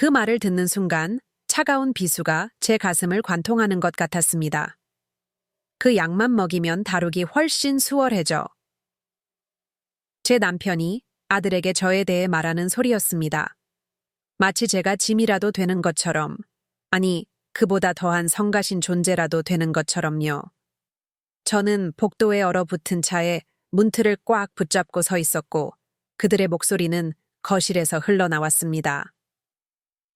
그 말을 듣는 순간 차가운 비수가 제 가슴을 관통하는 것 같았습니다. 그 약만 먹이면 다루기 훨씬 수월해져. 제 남편이 아들에게 저에 대해 말하는 소리였습니다. 마치 제가 짐이라도 되는 것처럼, 아니, 그보다 더한 성가신 존재라도 되는 것처럼요. 저는 복도에 얼어붙은 차에 문틀을 꽉 붙잡고 서 있었고, 그들의 목소리는 거실에서 흘러나왔습니다.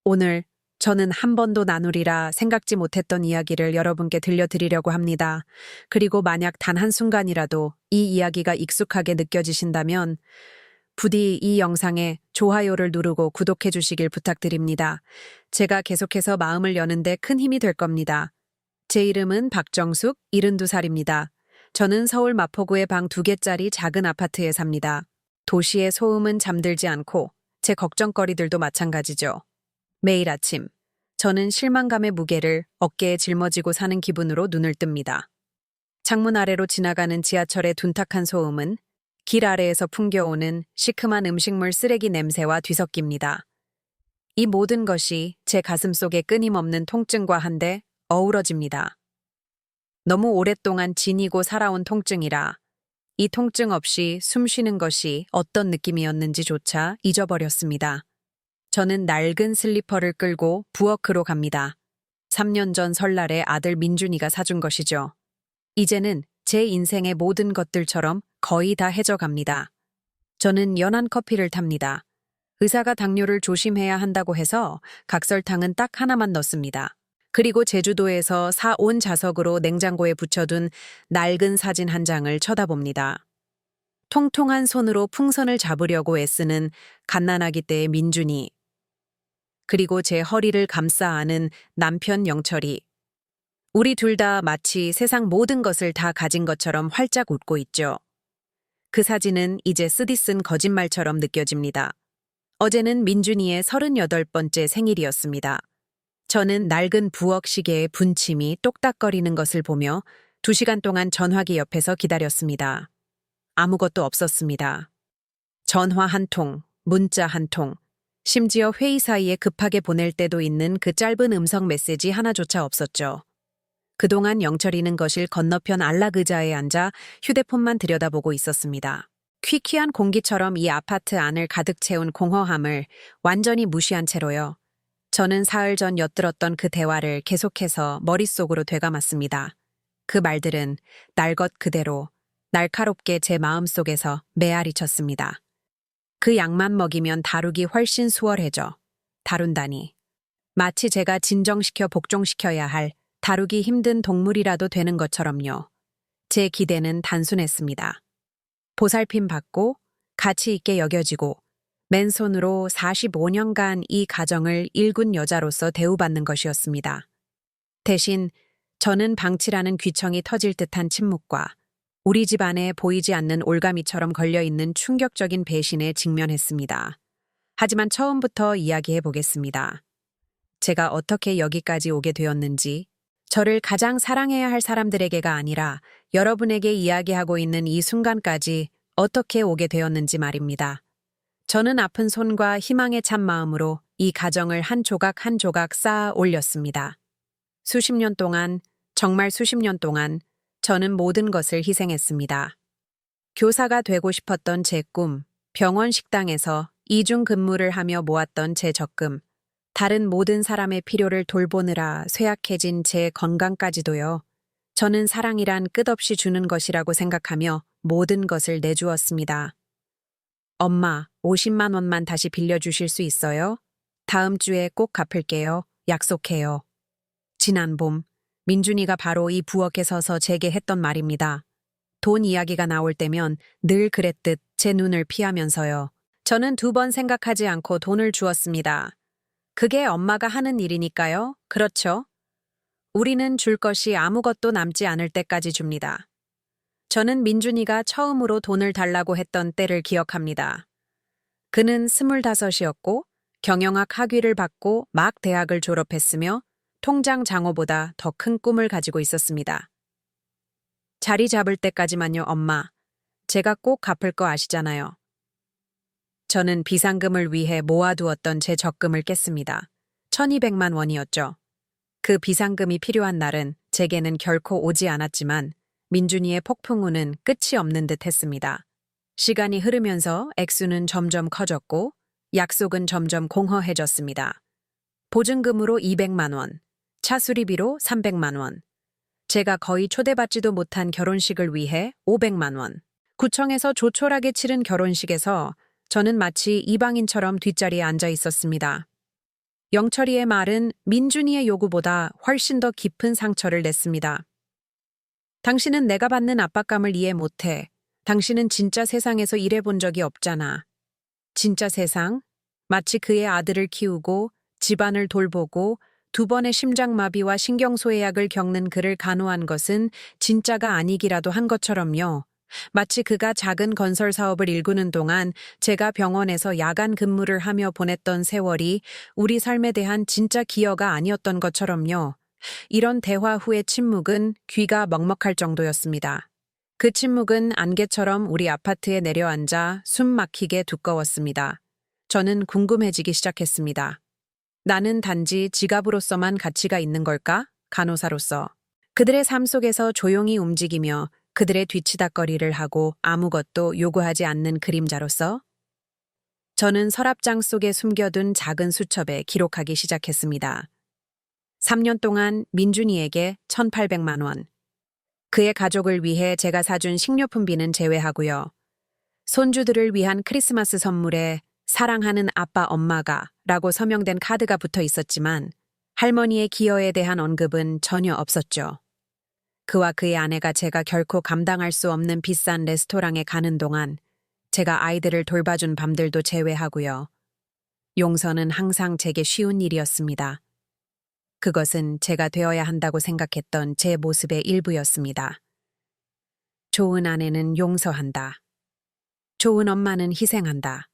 오늘 저는 한 번도 나누리라 생각지 못했던 이야기를 여러분께 들려드리려고 합니다. 그리고 만약 단 한순간이라도 이 이야기가 익숙하게 느껴지신다면 부디 이 영상에 좋아요를 누르고 구독해 주시길 부탁드립니다. 제가 계속해서 마음을 여는데 큰 힘이 될 겁니다. 제 이름은 박정숙, 72살입니다. 저는 서울 마포구의 방 2개짜리 작은 아파트에 삽니다. 도시의 소음은 잠들지 않고 제 걱정거리들도 마찬가지죠. 매일 아침, 저는 실망감의 무게를 어깨에 짊어지고 사는 기분으로 눈을 뜹니다. 창문 아래로 지나가는 지하철의 둔탁한 소음은 길 아래에서 풍겨오는 시큼한 음식물 쓰레기 냄새와 뒤섞입니다. 이 모든 것이 제 가슴 속에 끊임없는 통증과 한데 어우러집니다. 너무 오랫동안 지니고 살아온 통증이라 이 통증 없이 숨 쉬는 것이 어떤 느낌이었는지조차 잊어버렸습니다. 저는 낡은 슬리퍼를 끌고 부엌으로 갑니다. 3년 전 설날에 아들 민준이가 사준 것이죠. 이제는 제 인생의 모든 것들처럼 거의 다 해져갑니다. 저는 연한 커피를 탑니다. 의사가 당뇨를 조심해야 한다고 해서 각설탕은 딱 하나만 넣습니다. 그리고 제주도에서 사온 자석으로 냉장고에 붙여둔 낡은 사진 한 장을 쳐다봅니다. 통통한 손으로 풍선을 잡으려고 애쓰는 갓난아기 때의 민준이, 그리고 제 허리를 감싸 안은 남편 영철이. 우리 둘 다 마치 세상 모든 것을 다 가진 것처럼 활짝 웃고 있죠. 그 사진은 이제 쓰디쓴 거짓말처럼 느껴집니다. 어제는 민준이의 38번째 생일이었습니다. 저는 낡은 부엌 시계의 분침이 똑딱거리는 것을 보며 2시간 동안 전화기 옆에서 기다렸습니다. 아무것도 없었습니다. 전화 한 통, 문자 한 통, 심지어 회의 사이에 급하게 보낼 때도 있는 그 짧은 음성 메시지 하나조차 없었죠. 그동안 영철이는 거실 건너편 안락 의자에 앉아 휴대폰만 들여다보고 있었습니다. 퀴퀴한 공기처럼 이 아파트 안을 가득 채운 공허함을 완전히 무시한 채로요. 저는 사흘 전 엿들었던 그 대화를 계속해서 머릿속으로 되감았습니다. 그 말들은 날 것 그대로 날카롭게 제 마음속에서 메아리 쳤습니다. 그 약만 먹이면 다루기 훨씬 수월해져. 다룬다니. 마치 제가 진정시켜 복종시켜야 할 다루기 힘든 동물이라도 되는 것처럼요. 제 기대는 단순했습니다. 보살핌 받고 가치 있게 여겨지고 맨손으로 45년간 이 가정을 일군 여자로서 대우받는 것이었습니다. 대신 저는 방치라는 귀청이 터질 듯한 침묵과 우리 집 안에 보이지 않는 올가미처럼 걸려있는 충격적인 배신에 직면했습니다. 하지만 처음부터 이야기해 보겠습니다. 제가 어떻게 여기까지 오게 되었는지, 저를 가장 사랑해야 할 사람들에게가 아니라 여러분에게 이야기하고 있는 이 순간까지 어떻게 오게 되었는지 말입니다. 저는 아픈 손과 희망에 찬 마음으로 이 가정을 한 조각 한 조각 쌓아 올렸습니다. 수십 년 동안, 정말 수십 년 동안 저는 모든 것을 희생했습니다. 교사가 되고 싶었던 제 꿈, 병원 식당에서 이중 근무를 하며 모았던 제 적금, 다른 모든 사람의 필요를 돌보느라 쇠약해진 제 건강까지도요. 저는 사랑이란 끝없이 주는 것이라고 생각하며 모든 것을 내주었습니다. 엄마, 50만 원만 다시 빌려주실 수 있어요? 다음 주에 꼭 갚을게요. 약속해요. 지난 봄, 민준이가 바로 이 부엌에 서서 제게 했던 말입니다. 돈 이야기가 나올 때면 늘 그랬듯 제 눈을 피하면서요. 저는 2번 생각하지 않고 돈을 주었습니다. 그게 엄마가 하는 일이니까요. 그렇죠? 우리는 줄 것이 아무것도 남지 않을 때까지 줍니다. 저는 민준이가 처음으로 돈을 달라고 했던 때를 기억합니다. 그는 25이었고 경영학 학위를 받고 막 대학을 졸업했으며 통장 장호보다 더 큰 꿈을 가지고 있었습니다. 자리 잡을 때까지만요, 엄마. 제가 꼭 갚을 거 아시잖아요. 저는 비상금을 위해 모아두었던 제 적금을 깼습니다. 1200만 원이었죠. 그 비상금이 필요한 날은 제게는 결코 오지 않았지만 민준이의 폭풍우는 끝이 없는 듯 했습니다. 시간이 흐르면서 액수는 점점 커졌고 약속은 점점 공허해졌습니다. 보증금으로 200만 원, 차 수리비로 300만 원, 제가 거의 초대받지도 못한 결혼식을 위해 500만 원. 구청에서 조촐하게 치른 결혼식에서 저는 마치 이방인처럼 뒷자리에 앉아 있었습니다. 영철이의 말은 민준이의 요구보다 훨씬 더 깊은 상처를 냈습니다. 당신은 내가 받는 압박감을 이해 못해. 당신은 진짜 세상에서 일해본 적이 없잖아. 진짜 세상? 마치 그의 아들을 키우고 집안을 돌보고 2번의 심장마비와 신경소외약을 겪는 그를 간호한 것은 진짜가 아니기라도 한 것처럼요. 마치 그가 작은 건설 사업을 일구는 동안 제가 병원에서 야간 근무를 하며 보냈던 세월이 우리 삶에 대한 진짜 기여가 아니었던 것처럼요. 이런 대화 후의 침묵은 귀가 먹먹할 정도였습니다. 그 침묵은 안개처럼 우리 아파트에 내려앉아 숨 막히게 두꺼웠습니다. 저는 궁금해지기 시작했습니다. 나는 단지 지갑으로서만 가치가 있는 걸까? 간호사로서. 그들의 삶 속에서 조용히 움직이며 그들의 뒤치다꺼리를 하고 아무것도 요구하지 않는 그림자로서? 저는 서랍장 속에 숨겨둔 작은 수첩에 기록하기 시작했습니다. 3년 동안 민준이에게 1,800만 원. 그의 가족을 위해 제가 사준 식료품비는 제외하고요. 손주들을 위한 크리스마스 선물에 사랑하는 아빠 엄마가 라고 서명된 카드가 붙어 있었지만 할머니의 기여에 대한 언급은 전혀 없었죠. 그와 그의 아내가 제가 결코 감당할 수 없는 비싼 레스토랑에 가는 동안 제가 아이들을 돌봐준 밤들도 제외하고요. 용서는 항상 제게 쉬운 일이었습니다. 그것은 제가 되어야 한다고 생각했던 제 모습의 일부였습니다. 좋은 아내는 용서한다. 좋은 엄마는 희생한다.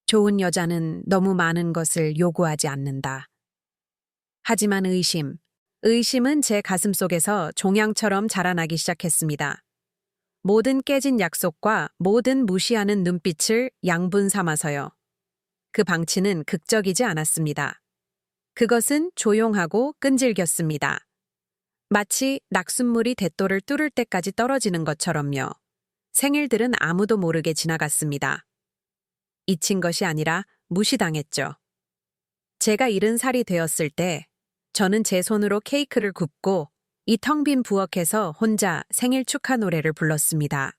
좋은 여자는 너무 많은 것을 요구하지 않는다. 하지만 의심은 제 가슴 속에서 종양처럼 자라나기 시작했습니다. 모든 깨진 약속과 모든 무시하는 눈빛을 양분 삼아서요. 그 방치는 극적이지 않았습니다. 그것은 조용하고 끈질겼습니다. 마치 낙숫물이 대도를 뚫을 때까지 떨어지는 것처럼요. 생일들은 아무도 모르게 지나갔습니다. 잊힌 것이 아니라 무시당했죠. 제가 70살이 되었을 때 저는 제 손으로 케이크를 굽고 이 텅 빈 부엌에서 혼자 생일 축하 노래를 불렀습니다.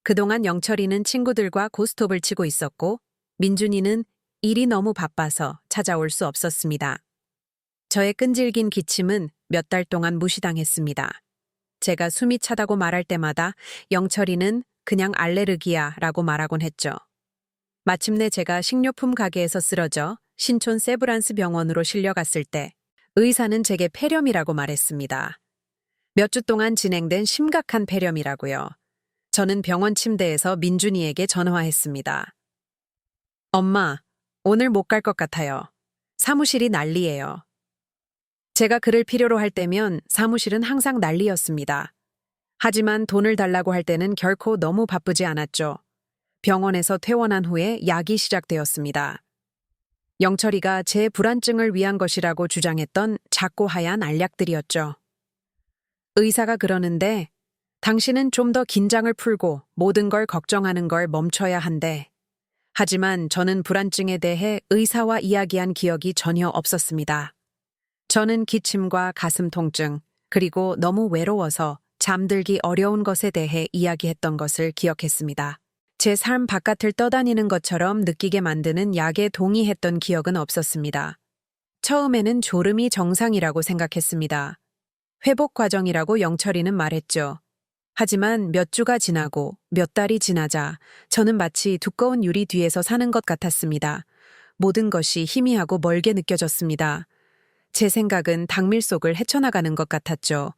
그동안 영철이는 친구들과 고스톱을 치고 있었고 민준이는 일이 너무 바빠서 찾아올 수 없었습니다. 저의 끈질긴 기침은 몇 달 동안 무시당했습니다. 제가 숨이 차다고 말할 때마다 영철이는 그냥 알레르기야라고 말하곤 했죠. 마침내 제가 식료품 가게에서 쓰러져 신촌 세브란스 병원으로 실려갔을 때 의사는 제게 폐렴이라고 말했습니다. 몇 주 동안 진행된 심각한 폐렴이라고요. 저는 병원 침대에서 민준이에게 전화했습니다. 엄마, 오늘 못 갈 것 같아요. 사무실이 난리예요. 제가 그를 필요로 할 때면 사무실은 항상 난리였습니다. 하지만 돈을 달라고 할 때는 결코 너무 바쁘지 않았죠. 병원에서 퇴원한 후에 약이 시작되었습니다. 영철이가 제 불안증을 위한 것이라고 주장했던 작고 하얀 알약들이었죠. 의사가 그러는데 당신은 좀 더 긴장을 풀고 모든 걸 걱정하는 걸 멈춰야 한대. 하지만 저는 불안증에 대해 의사와 이야기한 기억이 전혀 없었습니다. 저는 기침과 가슴 통증, 그리고 너무 외로워서 잠들기 어려운 것에 대해 이야기했던 것을 기억했습니다. 제 삶 바깥을 떠다니는 것처럼 느끼게 만드는 약에 동의했던 기억은 없었습니다. 처음에는 졸음이 정상이라고 생각했습니다. 회복 과정이라고 영철이는 말했죠. 하지만 몇 주가 지나고 몇 달이 지나자 저는 마치 두꺼운 유리 뒤에서 사는 것 같았습니다. 모든 것이 희미하고 멀게 느껴졌습니다. 제 생각은 당밀 속을 헤쳐나가는 것 같았죠.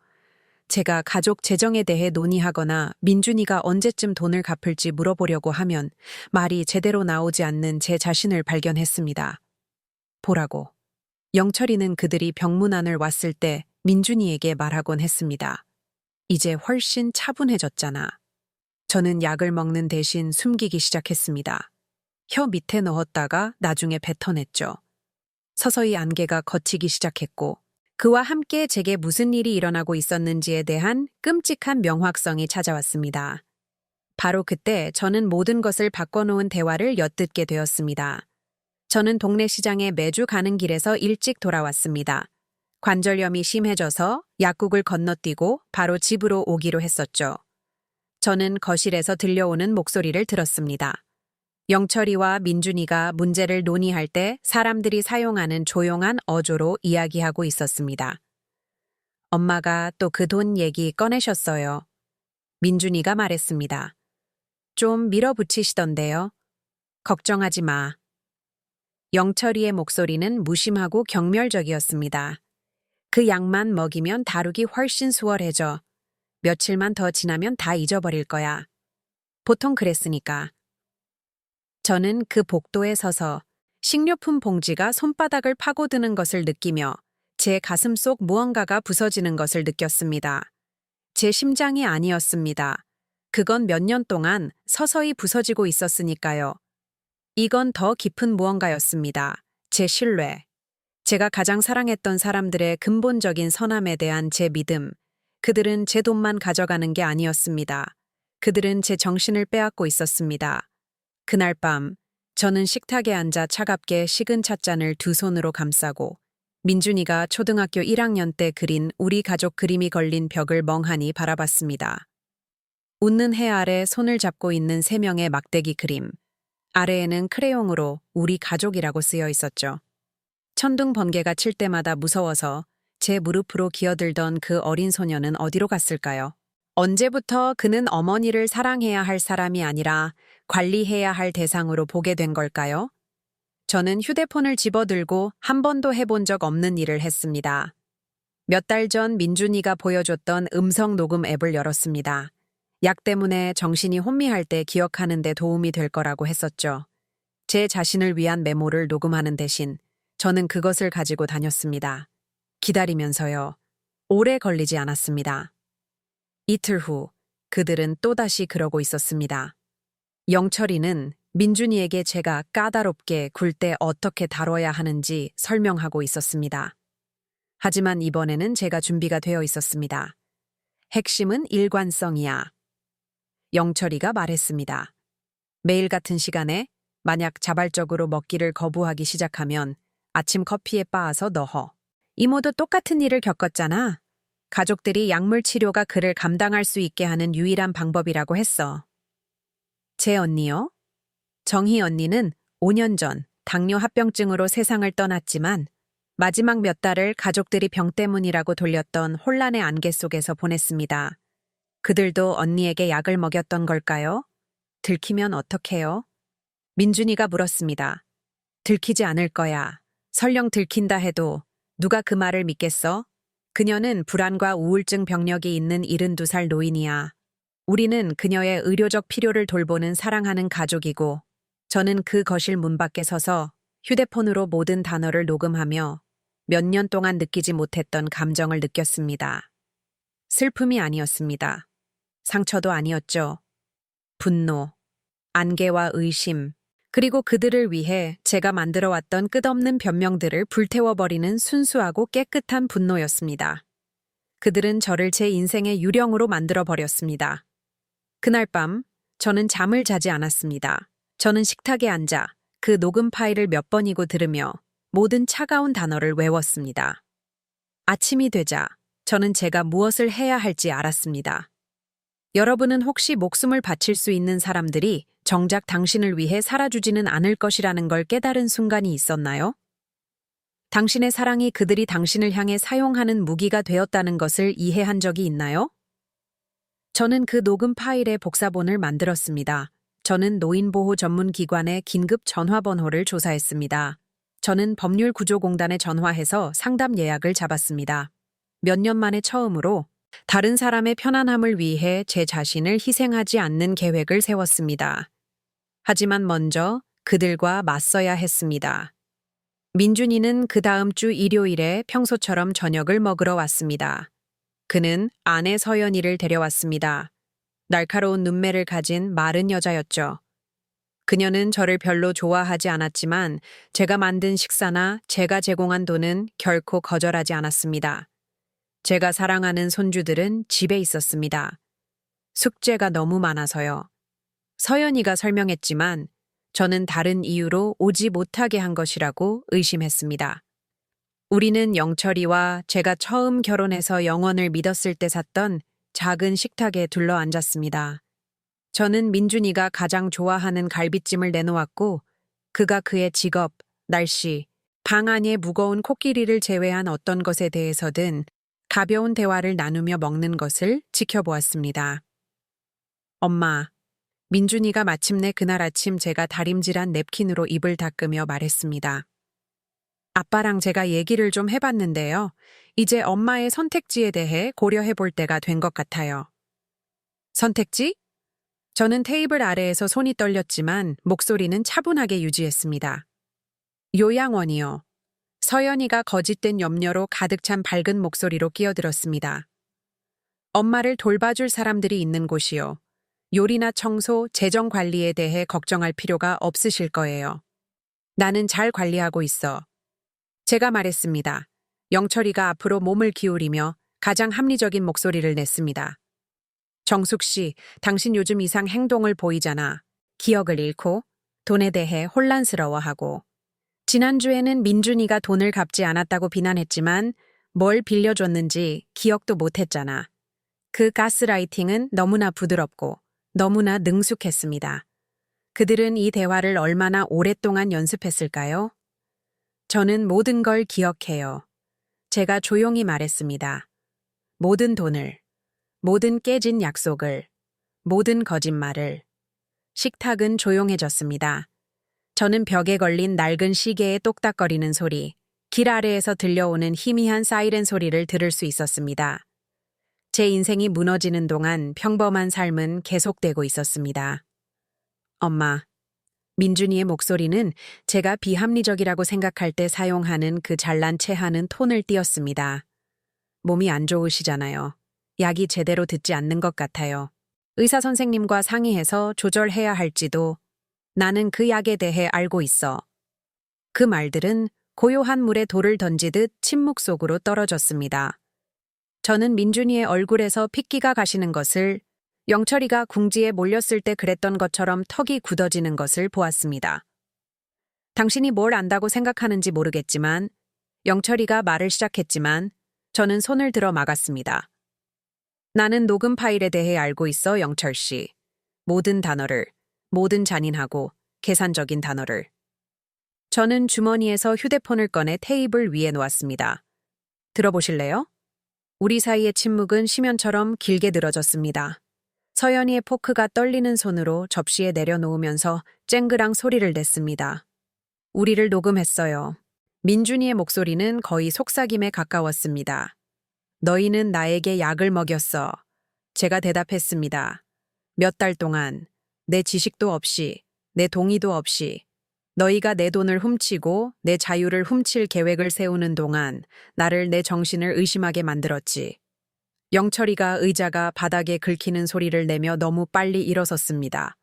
제가 가족 재정에 대해 논의하거나 민준이가 언제쯤 돈을 갚을지 물어보려고 하면 말이 제대로 나오지 않는 제 자신을 발견했습니다. 보라고. 영철이는 그들이 병문안을 왔을 때 민준이에게 말하곤 했습니다. 이제 훨씬 차분해졌잖아. 저는 약을 먹는 대신 숨기기 시작했습니다. 혀 밑에 넣었다가 나중에 뱉어냈죠. 서서히 안개가 걷히기 시작했고 그와 함께 제게 무슨 일이 일어나고 있었는지에 대한 끔찍한 명확성이 찾아왔습니다. 바로 그때 저는 모든 것을 바꿔놓은 대화를 엿듣게 되었습니다. 저는 동네 시장에 매주 가는 길에서 일찍 돌아왔습니다. 관절염이 심해져서 약국을 건너뛰고 바로 집으로 오기로 했었죠. 저는 거실에서 들려오는 목소리를 들었습니다. 영철이와 민준이가 문제를 논의할 때 사람들이 사용하는 조용한 어조로 이야기하고 있었습니다. 엄마가 또 그 돈 얘기 꺼내셨어요. 민준이가 말했습니다. 좀 밀어붙이시던데요. 걱정하지 마. 영철이의 목소리는 무심하고 경멸적이었습니다. 그 약만 먹이면 다루기 훨씬 수월해져. 며칠만 더 지나면 다 잊어버릴 거야. 보통 그랬으니까. 저는 그 복도에 서서 식료품 봉지가 손바닥을 파고드는 것을 느끼며 제 가슴 속 무언가가 부서지는 것을 느꼈습니다. 제 심장이 아니었습니다. 그건 몇 년 동안 서서히 부서지고 있었으니까요. 이건 더 깊은 무언가였습니다. 제 신뢰. 제가 가장 사랑했던 사람들의 근본적인 선함에 대한 제 믿음. 그들은 제 돈만 가져가는 게 아니었습니다. 그들은 제 정신을 빼앗고 있었습니다. 그날 밤, 저는 식탁에 앉아 차갑게 식은 찻잔을 두 손으로 감싸고 민준이가 초등학교 1학년 때 그린 우리 가족 그림이 걸린 벽을 멍하니 바라봤습니다. 웃는 해 아래 손을 잡고 있는 세 명의 막대기 그림. 아래에는 크레용으로 우리 가족이라고 쓰여 있었죠. 천둥 번개가 칠 때마다 무서워서 제 무릎으로 기어들던 그 어린 소녀는 어디로 갔을까요? 언제부터 그는 어머니를 사랑해야 할 사람이 아니라 관리해야 할 대상으로 보게 된 걸까요? 저는 휴대폰을 집어들고 한 번도 해본 적 없는 일을 했습니다. 몇 달 전 민준이가 보여줬던 음성 녹음 앱을 열었습니다. 약 때문에 정신이 혼미할 때 기억하는 데 도움이 될 거라고 했었죠. 제 자신을 위한 메모를 녹음하는 대신 저는 그것을 가지고 다녔습니다. 기다리면서요. 오래 걸리지 않았습니다. 이틀 후 그들은 또다시 그러고 있었습니다. 영철이는 민준이에게 제가 까다롭게 굴 때 어떻게 다뤄야 하는지 설명하고 있었습니다. 하지만 이번에는 제가 준비가 되어 있었습니다. 핵심은 일관성이야. 영철이가 말했습니다. 매일 같은 시간에 만약 자발적으로 먹기를 거부하기 시작하면 아침 커피에 빻아서 넣어. 이모도 똑같은 일을 겪었잖아. 가족들이 약물 치료가 그를 감당할 수 있게 하는 유일한 방법이라고 했어. 제 언니요? 정희 언니는 5년 전 당뇨 합병증으로 세상을 떠났지만 마지막 몇 달을 가족들이 병 때문이라고 돌렸던 혼란의 안개 속에서 보냈습니다. 그들도 언니에게 약을 먹였던 걸까요? 들키면 어떡해요? 민준이가 물었습니다. 들키지 않을 거야. 설령 들킨다 해도 누가 그 말을 믿겠어? 그녀는 불안과 우울증 병력이 있는 72살 노인이야. 우리는 그녀의 의료적 필요를 돌보는 사랑하는 가족이고 저는 그 거실 문 밖에 서서 휴대폰으로 모든 단어를 녹음하며 몇 년 동안 느끼지 못했던 감정을 느꼈습니다. 슬픔이 아니었습니다. 상처도 아니었죠. 분노, 안개와 의심, 그리고 그들을 위해 제가 만들어왔던 끝없는 변명들을 불태워버리는 순수하고 깨끗한 분노였습니다. 그들은 저를 제 인생의 유령으로 만들어버렸습니다. 그날 밤, 저는 잠을 자지 않았습니다. 저는 식탁에 앉아 그 녹음 파일을 몇 번이고 들으며 모든 차가운 단어를 외웠습니다. 아침이 되자 저는 제가 무엇을 해야 할지 알았습니다. 여러분은 혹시 목숨을 바칠 수 있는 사람들이 정작 당신을 위해 살아주지는 않을 것이라는 걸 깨달은 순간이 있었나요? 당신의 사랑이 그들이 당신을 향해 사용하는 무기가 되었다는 것을 이해한 적이 있나요? 저는 그 녹음 파일의 복사본을 만들었습니다. 저는 노인보호 전문기관의 긴급 전화번호를 조사했습니다. 저는 법률구조공단에 전화해서 상담 예약을 잡았습니다. 몇 년 만에 처음으로 다른 사람의 편안함을 위해 제 자신을 희생하지 않는 계획을 세웠습니다. 하지만 먼저 그들과 맞서야 했습니다. 민준이는 그 다음 주 일요일에 평소처럼 저녁을 먹으러 왔습니다. 그는 아내 서연이를 데려왔습니다. 날카로운 눈매를 가진 마른 여자였죠. 그녀는 저를 별로 좋아하지 않았지만 제가 만든 식사나 제가 제공한 돈은 결코 거절하지 않았습니다. 제가 사랑하는 손주들은 집에 있었습니다. 숙제가 너무 많아서요. 서연이가 설명했지만 저는 다른 이유로 오지 못하게 한 것이라고 의심했습니다. 우리는 영철이와 제가 처음 결혼해서 영원을 믿었을 때 샀던 작은 식탁에 둘러앉았습니다. 저는 민준이가 가장 좋아하는 갈비찜을 내놓았고 그가 그의 직업, 날씨, 방 안의 무거운 코끼리를 제외한 어떤 것에 대해서든 가벼운 대화를 나누며 먹는 것을 지켜보았습니다. 엄마, 민준이가 마침내 그날 아침 제가 다림질한 냅킨으로 입을 닦으며 말했습니다. 아빠랑 제가 얘기를 좀 해봤는데요. 이제 엄마의 선택지에 대해 고려해 볼 때가 된 것 같아요. 선택지? 저는 테이블 아래에서 손이 떨렸지만 목소리는 차분하게 유지했습니다. 요양원이요. 서연이가 거짓된 염려로 가득 찬 밝은 목소리로 끼어들었습니다. 엄마를 돌봐줄 사람들이 있는 곳이요. 요리나 청소, 재정 관리에 대해 걱정할 필요가 없으실 거예요. 나는 잘 관리하고 있어. 제가 말했습니다. 영철이가 앞으로 몸을 기울이며 가장 합리적인 목소리를 냈습니다. 정숙 씨, 당신 요즘 이상 행동을 보이잖아. 기억을 잃고 돈에 대해 혼란스러워하고. 지난주에는 민준이가 돈을 갚지 않았다고 비난했지만 뭘 빌려줬는지 기억도 못했잖아. 그 가스라이팅은 너무나 부드럽고 너무나 능숙했습니다. 그들은 이 대화를 얼마나 오랫동안 연습했을까요? 저는 모든 걸 기억해요. 제가 조용히 말했습니다. 모든 돈을, 모든 깨진 약속을, 모든 거짓말을. 식탁은 조용해졌습니다. 저는 벽에 걸린 낡은 시계의 똑딱거리는 소리, 길 아래에서 들려오는 희미한 사이렌 소리를 들을 수 있었습니다. 제 인생이 무너지는 동안 평범한 삶은 계속되고 있었습니다. 엄마, 민준이의 목소리는 제가 비합리적이라고 생각할 때 사용하는 그 잘난 체하는 톤을 띄었습니다. 몸이 안 좋으시잖아요. 약이 제대로 듣지 않는 것 같아요. 의사 선생님과 상의해서 조절해야 할지도. 나는 그 약에 대해 알고 있어. 그 말들은 고요한 물에 돌을 던지듯 침묵 속으로 떨어졌습니다. 저는 민준이의 얼굴에서 핏기가 가시는 것을, 영철이가 궁지에 몰렸을 때 그랬던 것처럼 턱이 굳어지는 것을 보았습니다. 당신이 뭘 안다고 생각하는지 모르겠지만, 영철이가 말을 시작했지만 저는 손을 들어 막았습니다. 나는 녹음 파일에 대해 알고 있어, 영철 씨. 모든 단어를, 모든 잔인하고 계산적인 단어를. 저는 주머니에서 휴대폰을 꺼내 테이블 위에 놓았습니다. 들어보실래요? 우리 사이의 침묵은 심연처럼 길게 늘어졌습니다. 서연이의 포크가 떨리는 손으로 접시에 내려놓으면서 쨍그랑 소리를 냈습니다. 우리를 녹음했어요. 민준이의 목소리는 거의 속삭임에 가까웠습니다. 너희는 나에게 약을 먹였어. 제가 대답했습니다. 몇 달 동안 내 지식도 없이, 내 동의도 없이 너희가 내 돈을 훔치고 내 자유를 훔칠 계획을 세우는 동안 나를 내 정신을 의심하게 만들었지. 영철이가 의자가 바닥에 긁히는 소리를 내며 너무 빨리 일어섰습니다.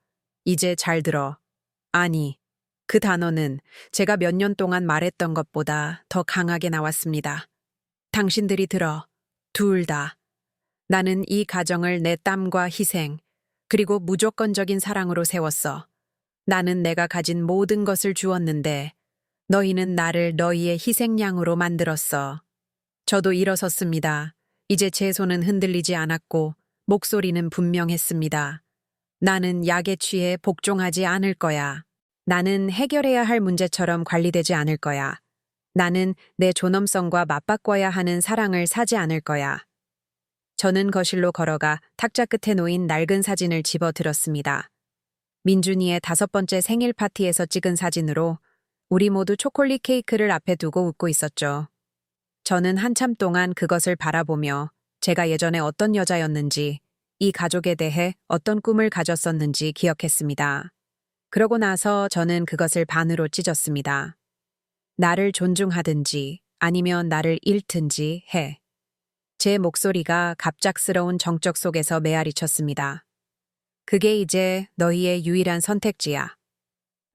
이제 잘 들어. 아니, 그 단어는 제가 몇 년 동안 말했던 것보다 더 강하게 나왔습니다. 당신들이 들어. 둘 다. 나는 이 가정을 내 땀과 희생, 그리고 무조건적인 사랑으로 세웠어. 나는 내가 가진 모든 것을 주었는데 너희는 나를 너희의 희생양으로 만들었어. 저도 일어섰습니다. 이제 제 손은 흔들리지 않았고 목소리는 분명했습니다. 나는 약에 취해 복종하지 않을 거야. 나는 해결해야 할 문제처럼 관리되지 않을 거야. 나는 내 존엄성과 맞바꿔야 하는 사랑을 사지 않을 거야. 저는 거실로 걸어가 탁자 끝에 놓인 낡은 사진을 집어 들었습니다. 민준이의 5번째 생일 파티에서 찍은 사진으로 우리 모두 초콜릿 케이크를 앞에 두고 웃고 있었죠. 저는 한참 동안 그것을 바라보며 제가 예전에 어떤 여자였는지, 이 가족에 대해 어떤 꿈을 가졌었는지 기억했습니다. 그러고 나서 저는 그것을 반으로 찢었습니다. 나를 존중하든지 아니면 나를 잃든지 해. 제 목소리가 갑작스러운 정적 속에서 메아리쳤습니다. 그게 이제 너희의 유일한 선택지야.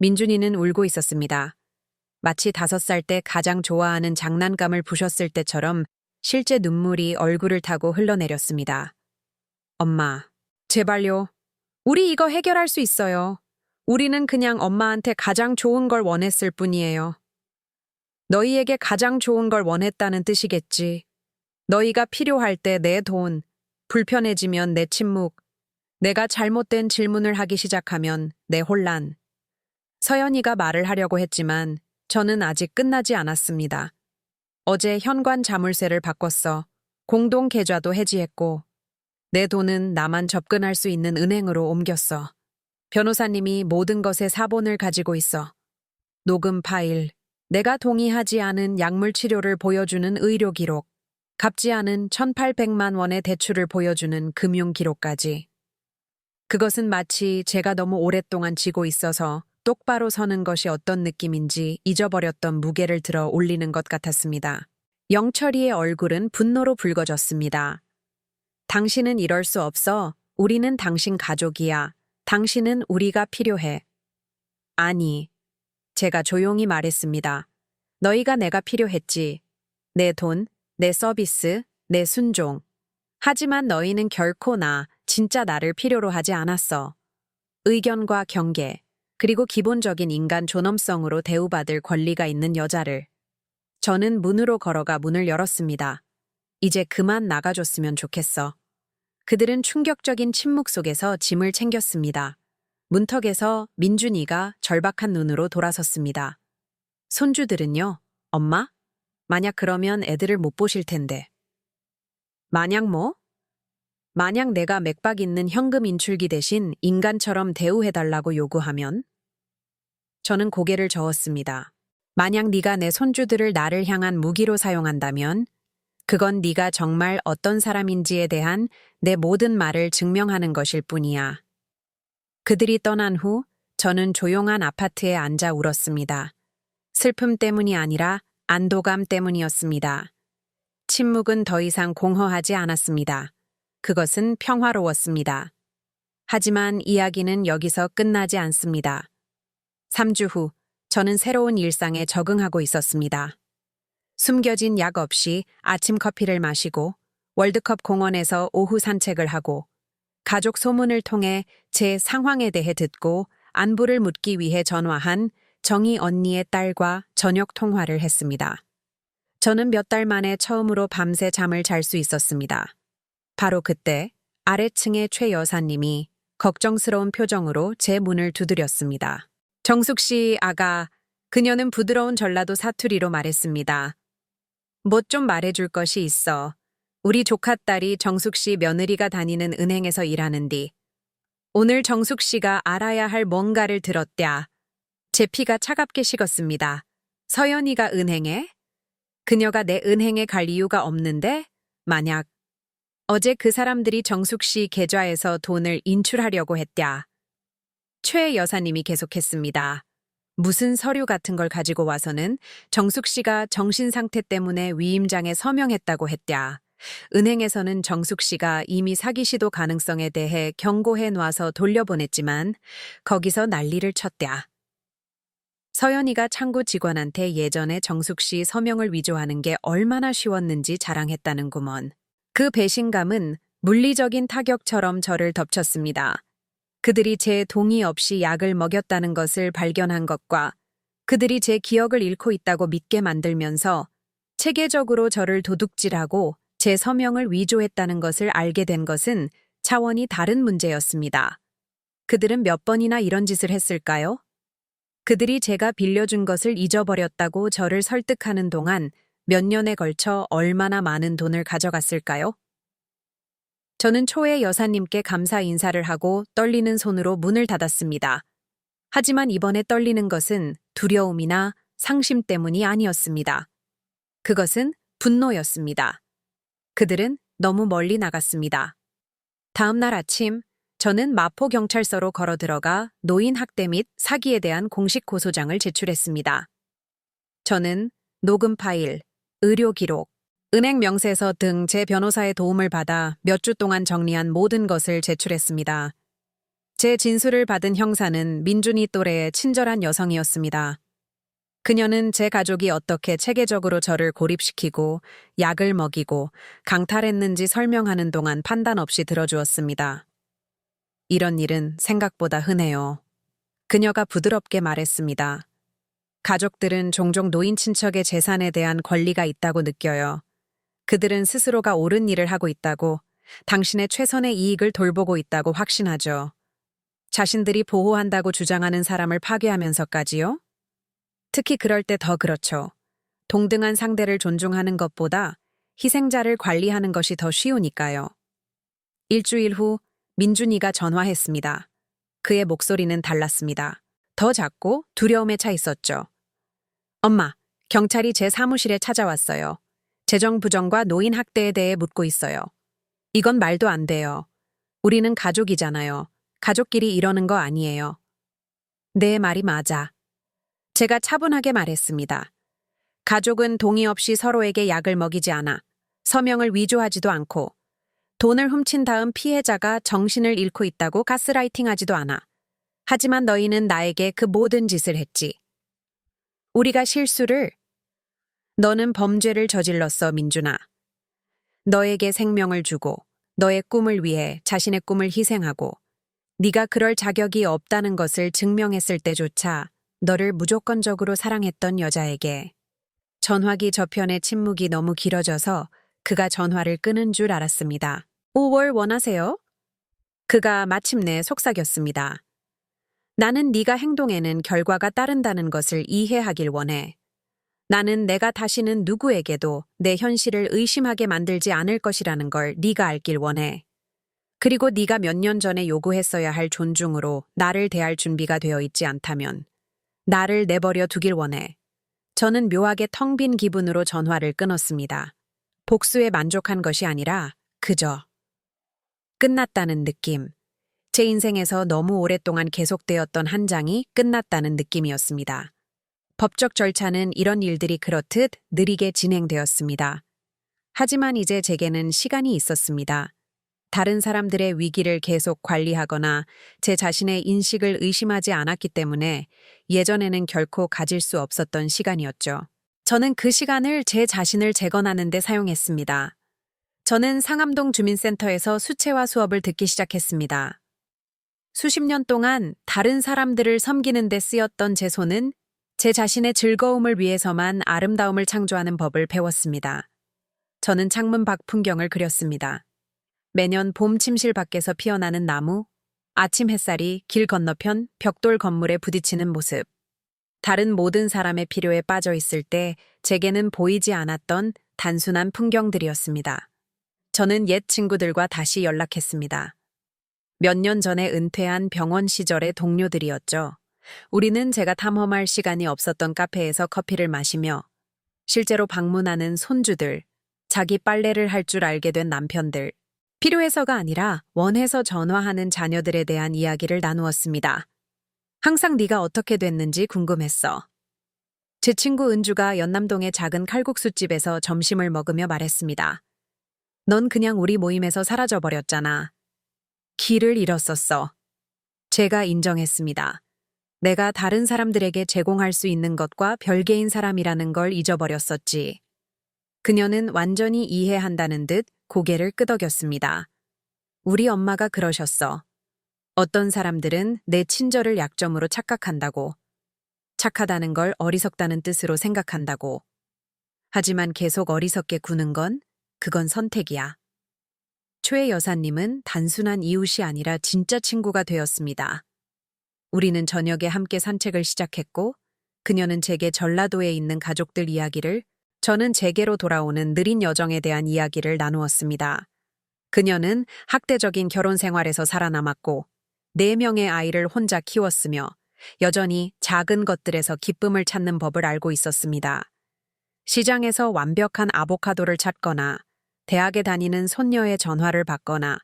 민준이는 울고 있었습니다. 마치 5살 때 가장 좋아하는 장난감을 부셨을 때처럼 실제 눈물이 얼굴을 타고 흘러내렸습니다. 엄마, 제발요. 우리 이거 해결할 수 있어요. 우리는 그냥 엄마한테 가장 좋은 걸 원했을 뿐이에요. 너희에게 가장 좋은 걸 원했다는 뜻이겠지. 너희가 필요할 때 내 돈, 불편해지면 내 침묵, 내가 잘못된 질문을 하기 시작하면 내 혼란. 서연이가 말을 하려고 했지만 저는 아직 끝나지 않았습니다. 어제 현관 자물쇠를 바꿨어. 공동 계좌도 해지했고 내 돈은 나만 접근할 수 있는 은행으로 옮겼어. 변호사님이 모든 것의 사본을 가지고 있어. 녹음 파일, 내가 동의하지 않은 약물 치료를 보여주는 의료 기록, 갚지 않은 1,800만 원의 대출을 보여주는 금융 기록까지. 그것은 마치 제가 너무 오랫동안 지고 있어서 똑바로 서는 것이 어떤 느낌인지 잊어버렸던 무게를 들어 올리는 것 같았습니다. 영철이의 얼굴은 분노로 붉어졌습니다. 당신은 이럴 수 없어. 우리는 당신 가족이야. 당신은 우리가 필요해. 아니, 제가 조용히 말했습니다. 너희가 내가 필요했지. 내 돈, 내 서비스, 내 순종. 하지만 너희는 결코 진짜 나를 필요로 하지 않았어. 의견과 경계, 그리고 기본적인 인간 존엄성으로 대우받을 권리가 있는 여자를. 저는 문으로 걸어가 문을 열었습니다. 이제 그만 나가줬으면 좋겠어. 그들은 충격적인 침묵 속에서 짐을 챙겼습니다. 문턱에서 민준이가 절박한 눈으로 돌아섰습니다. 손주들은요? 엄마? 만약 그러면 애들을 못 보실 텐데. 만약 뭐? 만약 내가 맥박 있는 현금 인출기 대신 인간처럼 대우해달라고 요구하면? 저는 고개를 저었습니다. 만약 네가 내 손주들을 나를 향한 무기로 사용한다면 그건 네가 정말 어떤 사람인지에 대한 내 모든 말을 증명하는 것일 뿐이야. 그들이 떠난 후 저는 조용한 아파트에 앉아 울었습니다. 슬픔 때문이 아니라 안도감 때문이었습니다. 침묵은 더 이상 공허하지 않았습니다. 그것은 평화로웠습니다. 하지만 이야기는 여기서 끝나지 않습니다. 3주 후 저는 새로운 일상에 적응하고 있었습니다. 숨겨진 약 없이 아침 커피를 마시고 월드컵 공원에서 오후 산책을 하고 가족 소문을 통해 제 상황에 대해 듣고 안부를 묻기 위해 전화한 정희 언니의 딸과 저녁 통화를 했습니다. 저는 몇 달 만에 처음으로 밤새 잠을 잘 수 있었습니다. 바로 그때 아래층의 최 여사님이 걱정스러운 표정으로 제 문을 두드렸습니다. 정숙 씨 아가, 그녀는 부드러운 전라도 사투리로 말했습니다. 뭐 좀 말해줄 것이 있어. 우리 조카딸이 정숙 씨 며느리가 다니는 은행에서 일하는디. 오늘 정숙 씨가 알아야 할 뭔가를 들었랴. 제 피가 차갑게 식었습니다. 서연이가 은행에? 그녀가 내 은행에 갈 이유가 없는데? 만약 어제 그 사람들이 정숙 씨 계좌에서 돈을 인출하려고 했랴. 최 여사님이 계속했습니다. 무슨 서류 같은 걸 가지고 와서는 정숙 씨가 정신 상태 때문에 위임장에 서명했다고 했랴. 은행에서는 정숙 씨가 이미 사기 시도 가능성에 대해 경고해 놔서 돌려보냈지만 거기서 난리를 쳤랴. 서연이가 창구 직원한테 예전에 정숙 씨 서명을 위조하는 게 얼마나 쉬웠는지 자랑했다는구먼. 그 배신감은 물리적인 타격처럼 저를 덮쳤습니다. 그들이 제 동의 없이 약을 먹였다는 것을 발견한 것과 그들이 제 기억을 잃고 있다고 믿게 만들면서 체계적으로 저를 도둑질하고 제 서명을 위조했다는 것을 알게 된 것은 차원이 다른 문제였습니다. 그들은 몇 번이나 이런 짓을 했을까요? 그들이 제가 빌려준 것을 잊어버렸다고 저를 설득하는 동안 몇 년에 걸쳐 얼마나 많은 돈을 가져갔을까요? 저는 초의 여사님께 감사 인사를 하고 떨리는 손으로 문을 닫았습니다. 하지만 이번에 떨리는 것은 두려움이나 상심 때문이 아니었습니다. 그것은 분노였습니다. 그들은 너무 멀리 나갔습니다. 다음 날 아침, 저는 마포경찰서로 걸어 들어가 노인 학대 및 사기에 대한 공식 고소장을 제출했습니다. 저는 녹음 파일, 의료 기록, 은행 명세서 등 제 변호사의 도움을 받아 몇 주 동안 정리한 모든 것을 제출했습니다. 제 진술을 받은 형사는 민준이 또래의 친절한 여성이었습니다. 그녀는 제 가족이 어떻게 체계적으로 저를 고립시키고 약을 먹이고 강탈했는지 설명하는 동안 판단 없이 들어주었습니다. 이런 일은 생각보다 흔해요. 그녀가 부드럽게 말했습니다. 가족들은 종종 노인 친척의 재산에 대한 권리가 있다고 느껴요. 그들은 스스로가 옳은 일을 하고 있다고, 당신의 최선의 이익을 돌보고 있다고 확신하죠. 자신들이 보호한다고 주장하는 사람을 파괴하면서까지요? 특히 그럴 때 더 그렇죠. 동등한 상대를 존중하는 것보다 희생자를 관리하는 것이 더 쉬우니까요. 일주일 후 민준이가 전화했습니다. 그의 목소리는 달랐습니다. 더 작고 두려움에 차 있었죠. 엄마, 경찰이 제 사무실에 찾아왔어요. 재정 부정과 노인 학대에 대해 묻고 있어요. 이건 말도 안 돼요. 우리는 가족이잖아요. 가족끼리 이러는 거 아니에요. 내 말이 맞아. 제가 차분하게 말했습니다. 가족은 동의 없이 서로에게 약을 먹이지 않아. 서명을 위조하지도 않고, 돈을 훔친 다음 피해자가 정신을 잃고 있다고 가스라이팅하지도 않아. 하지만 너희는 나에게 그 모든 짓을 했지. 우리가 실수를, 너는 범죄를 저질렀어, 민준아. 너에게 생명을 주고, 너의 꿈을 위해 자신의 꿈을 희생하고, 네가 그럴 자격이 없다는 것을 증명했을 때조차 너를 무조건적으로 사랑했던 여자에게. 전화기 저편의 침묵이 너무 길어져서 그가 전화를 끊은 줄 알았습니다. 5월 원하세요? 그가 마침내 속삭였습니다. 나는 네가 행동에는 결과가 따른다는 것을 이해하길 원해. 나는 내가 다시는 누구에게도 내 현실을 의심하게 만들지 않을 것이라는 걸 네가 알길 원해. 그리고 네가 몇 년 전에 요구했어야 할 존중으로 나를 대할 준비가 되어 있지 않다면 나를 내버려 두길 원해. 저는 묘하게 텅 빈 기분으로 전화를 끊었습니다. 복수에 만족한 것이 아니라 그저 끝났다는 느낌. 제 인생에서 너무 오랫동안 계속되었던 한 장이 끝났다는 느낌이었습니다. 법적 절차는 이런 일들이 그렇듯 느리게 진행되었습니다. 하지만 이제 제게는 시간이 있었습니다. 다른 사람들의 위기를 계속 관리하거나 제 자신의 인식을 의심하지 않았기 때문에 예전에는 결코 가질 수 없었던 시간이었죠. 저는 그 시간을 제 자신을 재건하는 데 사용했습니다. 저는 상암동 주민센터에서 수채화 수업을 듣기 시작했습니다. 수십 년 동안 다른 사람들을 섬기는 데 쓰였던 제 손은 제 자신의 즐거움을 위해서만 아름다움을 창조하는 법을 배웠습니다. 저는 창문 밖 풍경을 그렸습니다. 매년 봄 침실 밖에서 피어나는 나무, 아침 햇살이 길 건너편 벽돌 건물에 부딪히는 모습. 다른 모든 사람의 필요에 빠져 있을 때 제게는 보이지 않았던 단순한 풍경들이었습니다. 저는 옛 친구들과 다시 연락했습니다. 몇 년 전에 은퇴한 병원 시절의 동료들이었죠. 우리는 제가 탐험할 시간이 없었던 카페에서 커피를 마시며 실제로 방문하는 손주들, 자기 빨래를 할 줄 알게 된 남편들, 필요해서가 아니라 원해서 전화하는 자녀들에 대한 이야기를 나누었습니다. 항상 네가 어떻게 됐는지 궁금했어. 제 친구 은주가 연남동의 작은 칼국수집에서 점심을 먹으며 말했습니다. 넌 그냥 우리 모임에서 사라져버렸잖아. 길을 잃었었어. 제가 인정했습니다. 내가 다른 사람들에게 제공할 수 있는 것과 별개인 사람이라는 걸 잊어버렸었지. 그녀는 완전히 이해한다는 듯 고개를 끄덕였습니다. 우리 엄마가 그러셨어. 어떤 사람들은 내 친절을 약점으로 착각한다고. 착하다는 걸 어리석다는 뜻으로 생각한다고. 하지만 계속 어리석게 구는 건 그건 선택이야. 최 여사님은 단순한 이웃이 아니라 진짜 친구가 되었습니다. 우리는 저녁에 함께 산책을 시작했고 그녀는 제게 전라도에 있는 가족들 이야기를, 저는 제게로 돌아오는 느린 여정에 대한 이야기를 나누었습니다. 그녀는 학대적인 결혼 생활에서 살아남았고 4명의 아이를 혼자 키웠으며 여전히 작은 것들에서 기쁨을 찾는 법을 알고 있었습니다. 시장에서 완벽한 아보카도를 찾거나 대학에 다니는 손녀의 전화를 받거나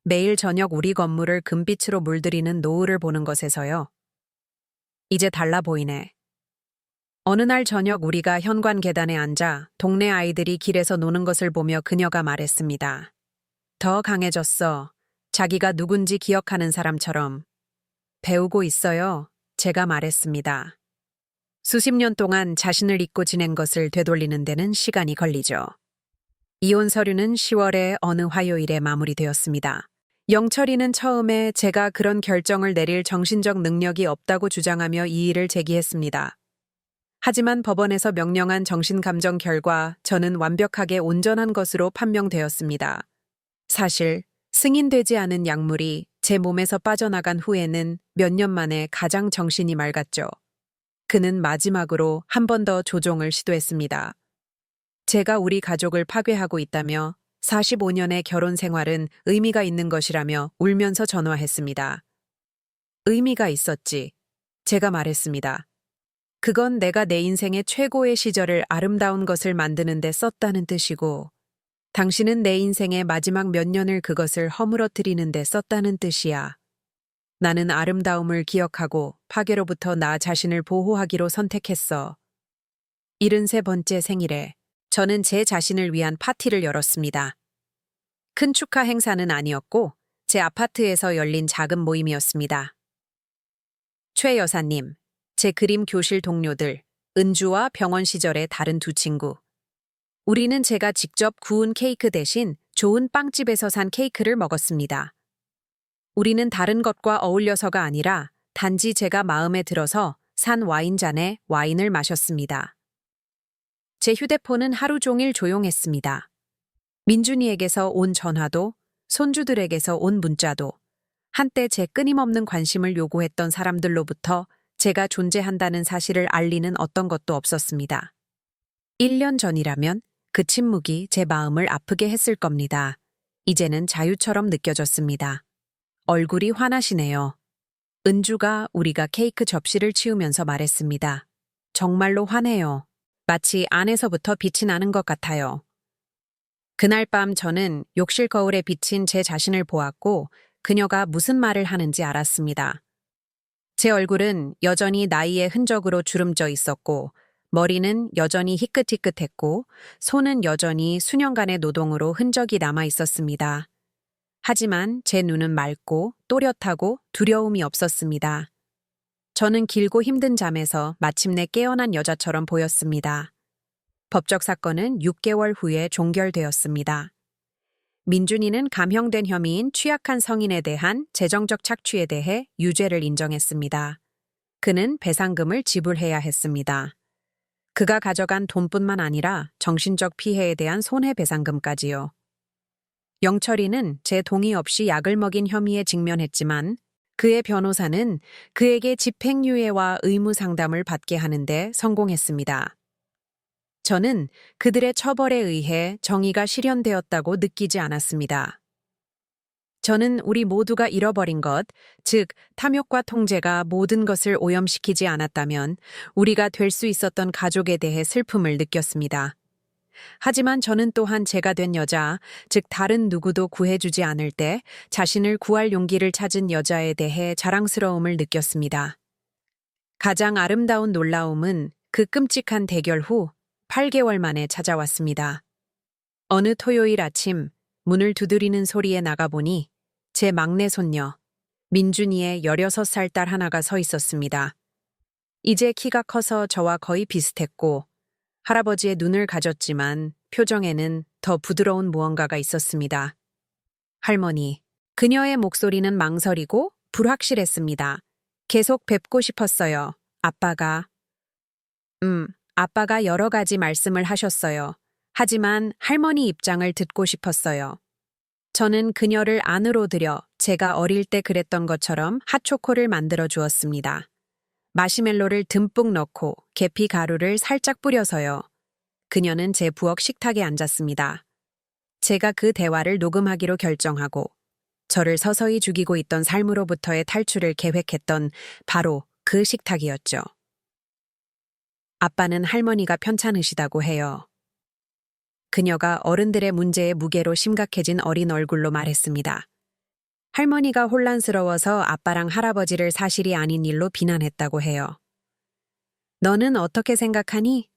매일 저녁 우리 건물을 금빛으로 물들이는 노을을 보는 것에서요. 이제 달라 보이네. 어느 날 저녁 우리가 현관 계단에 앉아 동네 아이들이 길에서 노는 것을 보며 그녀가 말했습니다. 더 강해졌어. 자기가 누군지 기억하는 사람처럼. 배우고 있어요. 제가 말했습니다. 수십 년 동안 자신을 잊고 지낸 것을 되돌리는 데는 시간이 걸리죠. 이혼 서류는 10월의 어느 화요일에 마무리되었습니다. 영철이는 처음에 제가 그런 결정을 내릴 정신적 능력이 없다고 주장하며 이의를 제기했습니다. 하지만 법원에서 명령한 정신감정 결과 저는 완벽하게 온전한 것으로 판명되었습니다. 사실 승인되지 않은 약물이 제 몸에서 빠져나간 후에는 몇 년 만에 가장 정신이 맑았죠. 그는 마지막으로 한 번 더 조종을 시도했습니다. 제가 우리 가족을 파괴하고 있다며 45년의 결혼 생활은 의미가 있는 것이라며 울면서 전화했습니다. 의미가 있었지. 제가 말했습니다. 그건 내가 내 인생의 최고의 시절을 아름다운 것을 만드는 데 썼다는 뜻이고, 당신은 내 인생의 마지막 몇 년을 그것을 허물어뜨리는 데 썼다는 뜻이야. 나는 아름다움을 기억하고 파괴로부터 나 자신을 보호하기로 선택했어. 73번째 생일에 저는 제 자신을 위한 파티를 열었습니다. 큰 축하 행사는 아니었고 제 아파트에서 열린 작은 모임이었습니다. 최 여사님, 제 그림 교실 동료들, 은주와 병원 시절의 다른 두 친구. 우리는 제가 직접 구운 케이크 대신 좋은 빵집에서 산 케이크를 먹었습니다. 우리는 다른 것과 어울려서가 아니라 단지 제가 마음에 들어서 산 와인잔에 와인을 마셨습니다. 제 휴대폰은 하루 종일 조용했습니다. 민준이에게서 온 전화도, 손주들에게서 온 문자도, 한때 제 끊임없는 관심을 요구했던 사람들로부터 제가 존재한다는 사실을 알리는 어떤 것도 없었습니다. 1년 전이라면 그 침묵이 제 마음을 아프게 했을 겁니다. 이제는 자유처럼 느껴졌습니다. 얼굴이 환하시네요. 은주가 우리가 케이크 접시를 치우면서 말했습니다. 정말로 환해요. 마치 안에서부터 빛이 나는 것 같아요. 그날 밤 저는 욕실 거울에 비친 제 자신을 보았고 그녀가 무슨 말을 하는지 알았습니다. 제 얼굴은 여전히 나이의 흔적으로 주름져 있었고 머리는 여전히 희끗희끗했고 손은 여전히 수년간의 노동으로 흔적이 남아 있었습니다. 하지만 제 눈은 맑고 또렷하고 두려움이 없었습니다. 저는 길고 힘든 잠에서 마침내 깨어난 여자처럼 보였습니다. 법적 사건은 6개월 후에 종결되었습니다. 민준이는 감형된 혐의인 취약한 성인에 대한 재정적 착취에 대해 유죄를 인정했습니다. 그는 배상금을 지불해야 했습니다. 그가 가져간 돈뿐만 아니라 정신적 피해에 대한 손해배상금까지요. 영철이는 제 동의 없이 약을 먹인 혐의에 직면했지만 그의 변호사는 그에게 집행유예와 의무상담을 받게 하는데 성공했습니다. 저는 그들의 처벌에 의해 정의가 실현되었다고 느끼지 않았습니다. 저는 우리 모두가 잃어버린 것, 즉 탐욕과 통제가 모든 것을 오염시키지 않았다면 우리가 될 수 있었던 가족에 대해 슬픔을 느꼈습니다. 하지만 저는 또한 제가 된 여자, 즉 다른 누구도 구해주지 않을 때 자신을 구할 용기를 찾은 여자에 대해 자랑스러움을 느꼈습니다. 가장 아름다운 놀라움은 그 끔찍한 대결 후 8개월 만에 찾아왔습니다. 어느 토요일 아침 문을 두드리는 소리에 나가보니 제 막내 손녀, 민준이의 16살 딸 하나가 서 있었습니다. 이제 키가 커서 저와 거의 비슷했고 할아버지의 눈을 가졌지만 표정에는 더 부드러운 무언가가 있었습니다. 할머니, 그녀의 목소리는 망설이고 불확실했습니다. 계속 뵙고 싶었어요. 아빠가 여러 가지 말씀을 하셨어요. 하지만 할머니 입장을 듣고 싶었어요. 저는 그녀를 안으로 들여 제가 어릴 때 그랬던 것처럼 핫초코를 만들어 주었습니다. 마시멜로를 듬뿍 넣고 계피 가루를 살짝 뿌려서요. 그녀는 제 부엌 식탁에 앉았습니다. 제가 그 대화를 녹음하기로 결정하고 저를 서서히 죽이고 있던 삶으로부터의 탈출을 계획했던 바로 그 식탁이었죠. 아빠는 할머니가 편찮으시다고 해요. 그녀가 어른들의 문제의 무게로 심각해진 어린 얼굴로 말했습니다. 할머니가 혼란스러워서 아빠랑 할아버지를 사실이 아닌 일로 비난했다고 해요. 너는 어떻게 생각하니?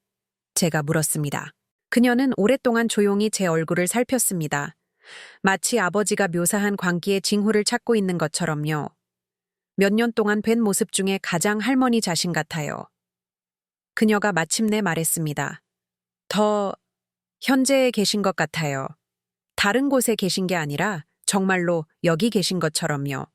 제가 물었습니다. 그녀는 오랫동안 조용히 제 얼굴을 살폈습니다. 마치 아버지가 묘사한 광기의 징후를 찾고 있는 것처럼요. 몇 년 동안 뵌 모습 중에 가장 할머니 자신 같아요. 그녀가 마침내 말했습니다. 더 현재에 계신 것 같아요. 다른 곳에 계신 게 아니라 정말로 여기 계신 것처럼요.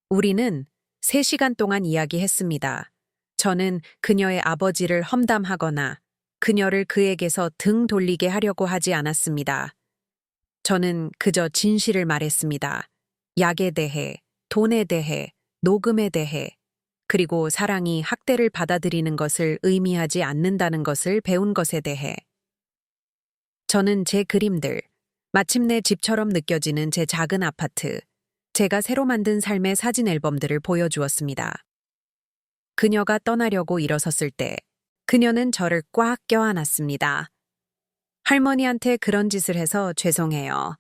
우리는 3시간 동안 이야기했습니다. 저는 그녀의 아버지를 험담하거나 그녀를 그에게서 등 돌리게 하려고 하지 않았습니다. 저는 그저 진실을 말했습니다. 약에 대해, 돈에 대해, 녹음에 대해, 그리고 사랑이 학대를 받아들이는 것을 의미하지 않는다는 것을 배운 것에 대해. 저는 제 그림들, 마침내 집처럼 느껴지는 제 작은 아파트, 제가 새로 만든 삶의 사진 앨범들을 보여주었습니다. 그녀가 떠나려고 일어섰을 때, 그녀는 저를 꽉 껴안았습니다. 할머니한테 그런 짓을 해서 죄송해요.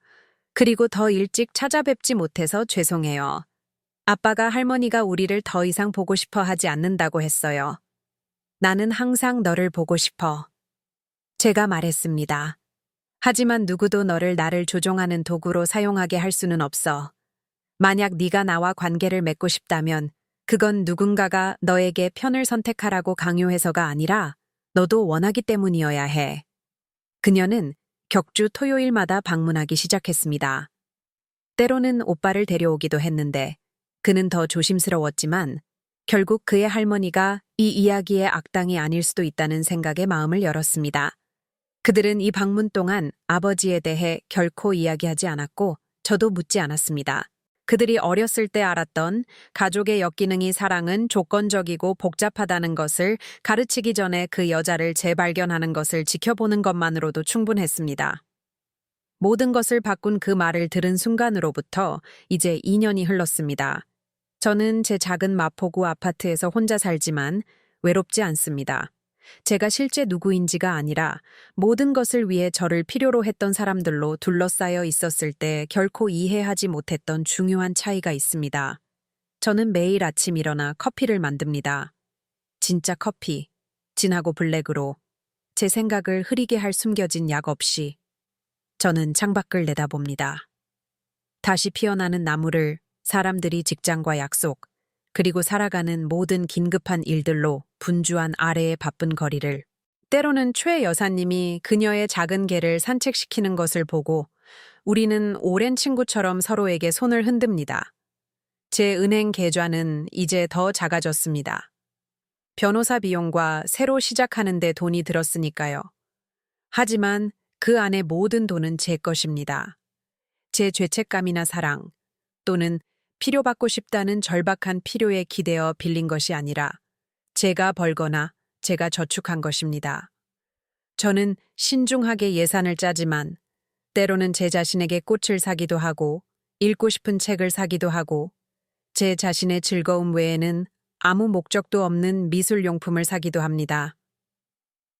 그리고 더 일찍 찾아뵙지 못해서 죄송해요. 아빠가 할머니가 우리를 더 이상 보고 싶어 하지 않는다고 했어요. 나는 항상 너를 보고 싶어. 제가 말했습니다. 하지만 누구도 너를 나를 조종하는 도구로 사용하게 할 수는 없어. 만약 네가 나와 관계를 맺고 싶다면 그건 누군가가 너에게 편을 선택하라고 강요해서가 아니라 너도 원하기 때문이어야 해. 그녀는 격주 토요일마다 방문하기 시작했습니다. 때로는 오빠를 데려오기도 했는데 그는 더 조심스러웠지만 결국 그의 할머니가 이 이야기의 악당이 아닐 수도 있다는 생각에 마음을 열었습니다. 그들은 이 방문 동안 아버지에 대해 결코 이야기하지 않았고 저도 묻지 않았습니다. 그들이 어렸을 때 알았던 가족의 역기능이 사랑은 조건적이고 복잡하다는 것을 가르치기 전에 그 여자를 재발견하는 것을 지켜보는 것만으로도 충분했습니다. 모든 것을 바꾼 그 말을 들은 순간으로부터 이제 2년이 흘렀습니다. 저는 제 작은 마포구 아파트에서 혼자 살지만 외롭지 않습니다. 제가 실제 누구인지가 아니라 모든 것을 위해 저를 필요로 했던 사람들로 둘러싸여 있었을 때 결코 이해하지 못했던 중요한 차이가 있습니다. 저는 매일 아침 일어나 커피를 만듭니다. 진짜 커피, 진하고 블랙으로 제 생각을 흐리게 할 숨겨진 약 없이. 저는 창밖을 내다봅니다. 다시 피어나는 나무를, 사람들이 직장과 약속, 그리고 살아가는 모든 긴급한 일들로 분주한 아래의 바쁜 거리를. 때로는 최 여사님이 그녀의 작은 개를 산책시키는 것을 보고 우리는 오랜 친구처럼 서로에게 손을 흔듭니다. 제 은행 계좌는 이제 더 작아졌습니다. 변호사 비용과 새로 시작하는데 돈이 들었으니까요. 하지만 그 안에 모든 돈은 제 것입니다. 제 죄책감이나 사랑, 또는 필요받고 싶다는 절박한 필요에 기대어 빌린 것이 아니라 제가 벌거나 제가 저축한 것입니다. 저는 신중하게 예산을 짜지만 때로는 제 자신에게 꽃을 사기도 하고 읽고 싶은 책을 사기도 하고 제 자신의 즐거움 외에는 아무 목적도 없는 미술용품을 사기도 합니다.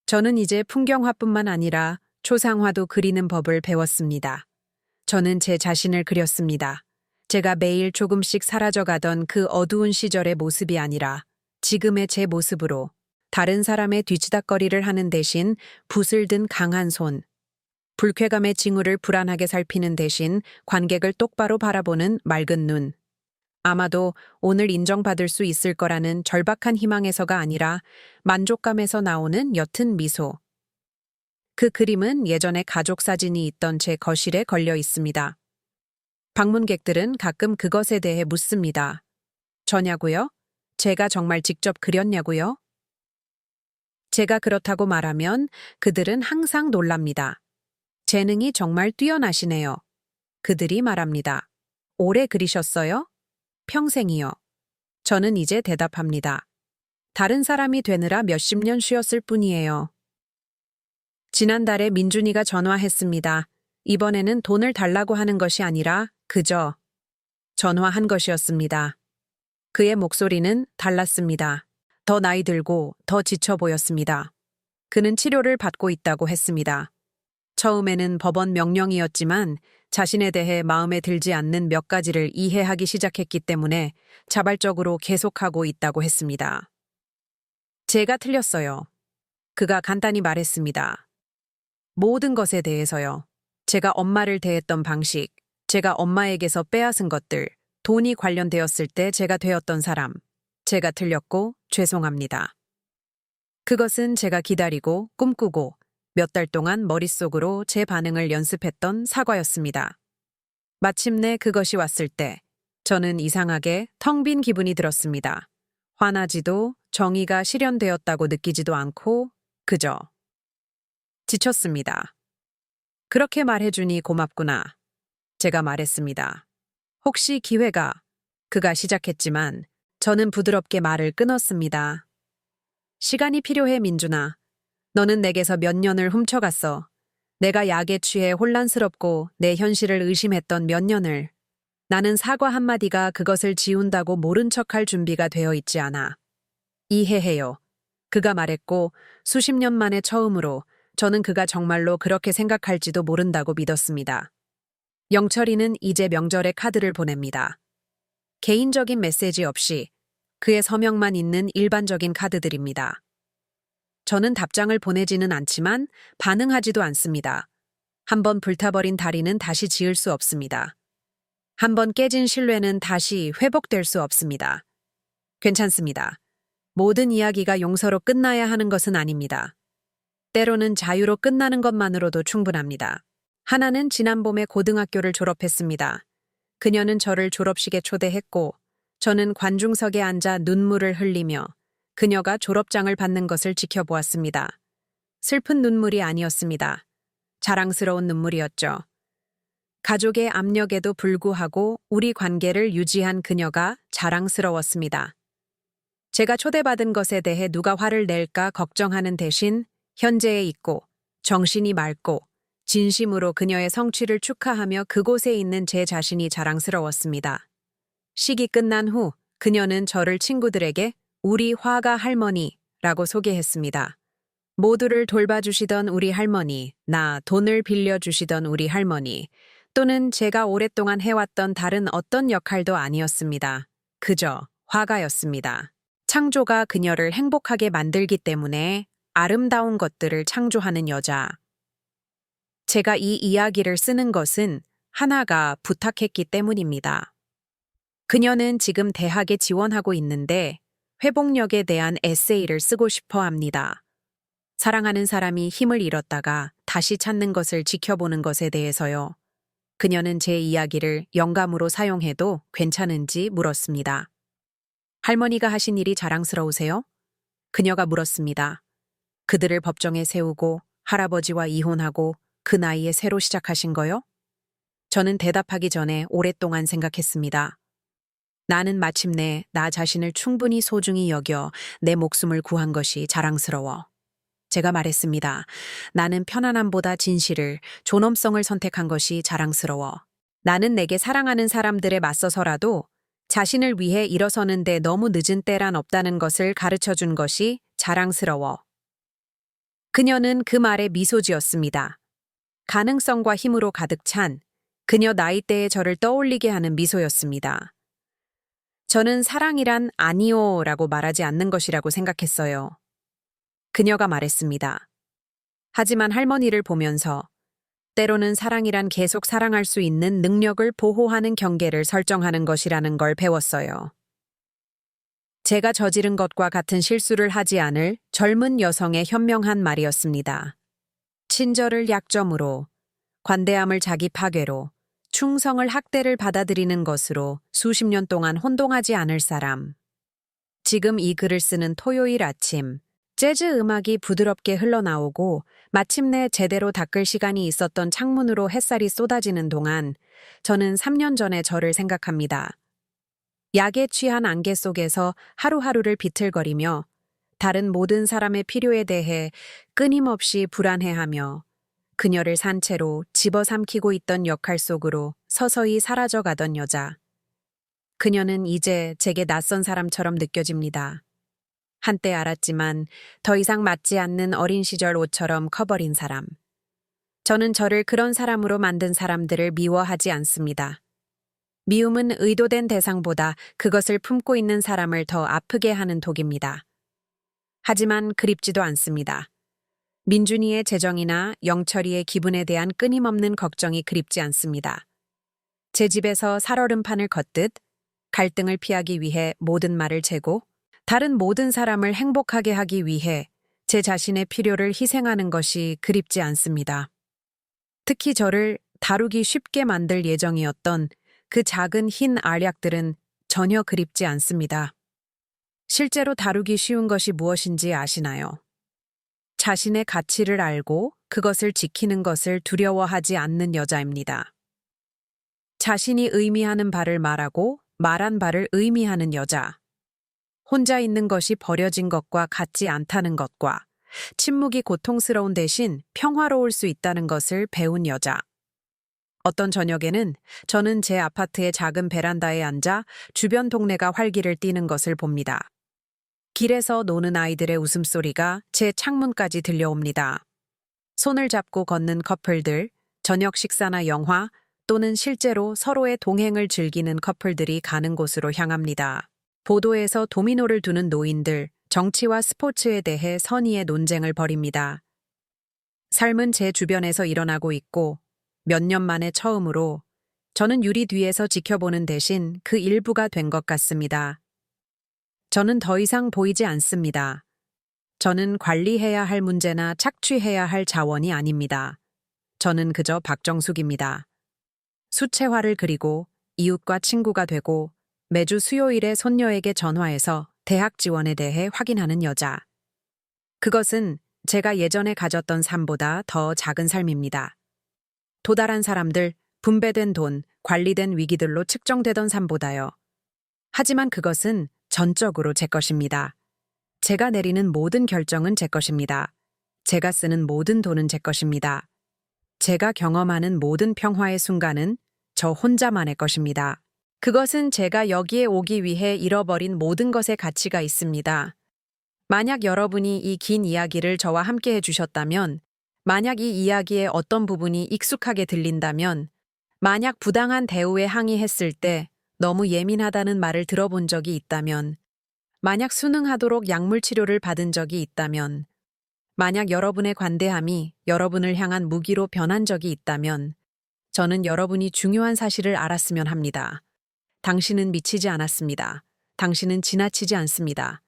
저는 이제 풍경화뿐만 아니라 초상화도 그리는 법을 배웠습니다. 저는 제 자신을 그렸습니다. 제가 매일 조금씩 사라져가던 그 어두운 시절의 모습이 아니라 지금의 제 모습으로 다른 사람의 뒤치다꺼리를 하는 대신 붓을 든 강한 손, 불쾌감의 징후를 불안하게 살피는 대신 관객을 똑바로 바라보는 맑은 눈. 아마도 오늘 인정받을 수 있을 거라는 절박한 희망에서가 아니라 만족감에서 나오는 옅은 미소. 그 그림은 예전에 가족 사진이 있던 제 거실에 걸려 있습니다. 방문객들은 가끔 그것에 대해 묻습니다. 저냐고요? 제가 정말 직접 그렸냐고요? 제가 그렇다고 말하면 그들은 항상 놀랍니다. 재능이 정말 뛰어나시네요. 그들이 말합니다. 오래 그리셨어요? 평생이요. 저는 이제 대답합니다. 다른 사람이 되느라 몇십 년 쉬었을 뿐이에요. 지난달에 민준이가 전화했습니다. 이번에는 돈을 달라고 하는 것이 아니라 그저 전화한 것이었습니다. 그의 목소리는 달랐습니다. 더 나이 들고 더 지쳐 보였습니다. 그는 치료를 받고 있다고 했습니다. 처음에는 법원 명령이었지만 자신에 대해 마음에 들지 않는 몇 가지를 이해하기 시작했기 때문에 자발적으로 계속하고 있다고 했습니다. 제가 틀렸어요. 그가 간단히 말했습니다. 모든 것에 대해서요. 제가 엄마를 대했던 방식, 제가 엄마에게서 빼앗은 것들, 돈이 관련되었을 때 제가 되었던 사람. 제가 틀렸고 죄송합니다. 그것은 제가 기다리고 꿈꾸고 몇 달 동안 머릿속으로 제 반응을 연습했던 사과였습니다. 마침내 그것이 왔을 때 저는 이상하게 텅 빈 기분이 들었습니다. 화나지도 정의가 실현되었다고 느끼지도 않고 그저 지쳤습니다. 그렇게 말해주니 고맙구나. 제가 말했습니다. 혹시 기회가 그가 시작했지만 저는 부드럽게 말을 끊었습니다. 시간이 필요해 민준아. 너는 내게서 몇 년을 훔쳐갔어. 내가 약에 취해 혼란스럽고 내 현실을 의심했던 몇 년을. 나는 사과 한마디가 그것을 지운다고 모른 척할 준비가 되어 있지 않아. 이해해요. 그가 말했고 수십 년 만에 처음으로 저는 그가 정말로 그렇게 생각할지도 모른다고 믿었습니다. 영철이는 이제 명절에 카드를 보냅니다. 개인적인 메시지 없이 그의 서명만 있는 일반적인 카드들입니다. 저는 답장을 보내지는 않지만 반응하지도 않습니다. 한번 불타버린 다리는 다시 지을 수 없습니다. 한번 깨진 신뢰는 다시 회복될 수 없습니다. 괜찮습니다. 모든 이야기가 용서로 끝나야 하는 것은 아닙니다. 때로는 자유로 끝나는 것만으로도 충분합니다. 하나는 지난 봄에 고등학교를 졸업했습니다. 그녀는 저를 졸업식에 초대했고 저는 관중석에 앉아 눈물을 흘리며 그녀가 졸업장을 받는 것을 지켜보았습니다. 슬픈 눈물이 아니었습니다. 자랑스러운 눈물이었죠. 가족의 압력에도 불구하고 우리 관계를 유지한 그녀가 자랑스러웠습니다. 제가 초대받은 것에 대해 누가 화를 낼까 걱정하는 대신 현재에 있고 정신이 맑고 진심으로 그녀의 성취를 축하하며 그곳에 있는 제 자신이 자랑스러웠습니다. 식이 끝난 후 그녀는 저를 친구들에게 우리 화가 할머니라고 소개했습니다. 모두를 돌봐주시던 우리 할머니, 나 돈을 빌려주시던 우리 할머니, 또는 제가 오랫동안 해왔던 다른 어떤 역할도 아니었습니다. 그저 화가였습니다. 창조가 그녀를 행복하게 만들기 때문에 아름다운 것들을 창조하는 여자. 제가 이 이야기를 쓰는 것은 하나가 부탁했기 때문입니다. 그녀는 지금 대학에 지원하고 있는데 회복력에 대한 에세이를 쓰고 싶어 합니다. 사랑하는 사람이 힘을 잃었다가 다시 찾는 것을 지켜보는 것에 대해서요. 그녀는 제 이야기를 영감으로 사용해도 괜찮은지 물었습니다. 할머니가 하신 일이 자랑스러우세요? 그녀가 물었습니다. 그들을 법정에 세우고 할아버지와 이혼하고 그 나이에 새로 시작하신 거요? 저는 대답하기 전에 오랫동안 생각했습니다. 나는 마침내 나 자신을 충분히 소중히 여겨 내 목숨을 구한 것이 자랑스러워. 제가 말했습니다. 나는 편안함보다 진실을, 존엄성을 선택한 것이 자랑스러워. 나는 내게 사랑하는 사람들에 맞서서라도 자신을 위해 일어서는데 너무 늦은 때란 없다는 것을 가르쳐준 것이 자랑스러워. 그녀는 그 말에 미소 지었습니다. 가능성과 힘으로 가득 찬 그녀 나이대의 저를 떠올리게 하는 미소였습니다. 저는 사랑이란 아니요 라고 말하지 않는 것이라고 생각했어요. 그녀가 말했습니다. 하지만 할머니를 보면서 때로는 사랑이란 계속 사랑할 수 있는 능력을 보호하는 경계를 설정하는 것이라는 걸 배웠어요. 제가 저지른 것과 같은 실수를 하지 않을 젊은 여성의 현명한 말이었습니다. 친절을 약점으로, 관대함을 자기 파괴로, 충성을 학대를 받아들이는 것으로 수십 년 동안 혼동하지 않을 사람. 지금 이 글을 쓰는 토요일 아침, 재즈 음악이 부드럽게 흘러나오고 마침내 제대로 닦을 시간이 있었던 창문으로 햇살이 쏟아지는 동안 저는 3년 전의 저를 생각합니다. 약에 취한 안개 속에서 하루하루를 비틀거리며 다른 모든 사람의 필요에 대해 끊임없이 불안해하며 그녀를 산채로 집어삼키고 있던 역할 속으로 서서히 사라져가던 여자. 그녀는 이제 제게 낯선 사람처럼 느껴집니다. 한때 알았지만 더 이상 맞지 않는 어린 시절 옷처럼 커버린 사람. 저는 저를 그런 사람으로 만든 사람들을 미워하지 않습니다. 미움은 의도된 대상보다 그것을 품고 있는 사람을 더 아프게 하는 독입니다. 하지만 그립지도 않습니다. 민준이의 재정이나 영철이의 기분에 대한 끊임없는 걱정이 그립지 않습니다. 제 집에서 살얼음판을 걷듯 갈등을 피하기 위해 모든 말을 재고 다른 모든 사람을 행복하게 하기 위해 제 자신의 필요를 희생하는 것이 그립지 않습니다. 특히 저를 다루기 쉽게 만들 예정이었던 그 작은 흰 알약들은 전혀 그립지 않습니다. 실제로 다루기 쉬운 것이 무엇인지 아시나요? 자신의 가치를 알고 그것을 지키는 것을 두려워하지 않는 여자입니다. 자신이 의미하는 바를 말하고 말한 바를 의미하는 여자. 혼자 있는 것이 버려진 것과 같지 않다는 것과 침묵이 고통스러운 대신 평화로울 수 있다는 것을 배운 여자. 어떤 저녁에는 저는 제 아파트의 작은 베란다에 앉아 주변 동네가 활기를 띠는 것을 봅니다. 길에서 노는 아이들의 웃음소리가 제 창문까지 들려옵니다. 손을 잡고 걷는 커플들, 저녁 식사나 영화 또는 실제로 서로의 동행을 즐기는 커플들이 가는 곳으로 향합니다. 보도에서 도미노를 두는 노인들, 정치와 스포츠에 대해 선의의 논쟁을 벌입니다. 삶은 제 주변에서 일어나고 있고 몇 년 만에 처음으로 저는 유리 뒤에서 지켜보는 대신 그 일부가 된 것 같습니다. 저는 더 이상 보이지 않습니다. 저는 관리해야 할 문제나 착취해야 할 자원이 아닙니다. 저는 그저 박정숙입니다. 수채화를 그리고 이웃과 친구가 되고 매주 수요일에 손녀에게 전화해서 대학 지원에 대해 확인하는 여자. 그것은 제가 예전에 가졌던 삶보다 더 작은 삶입니다. 도달한 사람들, 분배된 돈, 관리된 위기들로 측정되던 삶보다요. 하지만 그것은 전적으로 제 것입니다. 제가 내리는 모든 결정은 제 것입니다. 제가 쓰는 모든 돈은 제 것입니다. 제가 경험하는 모든 평화의 순간은 저 혼자만의 것입니다. 그것은 제가 여기에 오기 위해 잃어버린 모든 것의 가치가 있습니다. 만약 여러분이 이 긴 이야기를 저와 함께 해주셨다면, 만약 이 이야기의 어떤 부분이 익숙하게 들린다면, 만약 부당한 대우에 항의했을 때 너무 예민하다는 말을 들어본 적이 있다면, 만약 순응하도록 약물 치료를 받은 적이 있다면, 만약 여러분의 관대함이 여러분을 향한 무기로 변한 적이 있다면, 저는 여러분이 중요한 사실을 알았으면 합니다. 당신은 미치지 않았습니다. 당신은 지나치지 않습니다.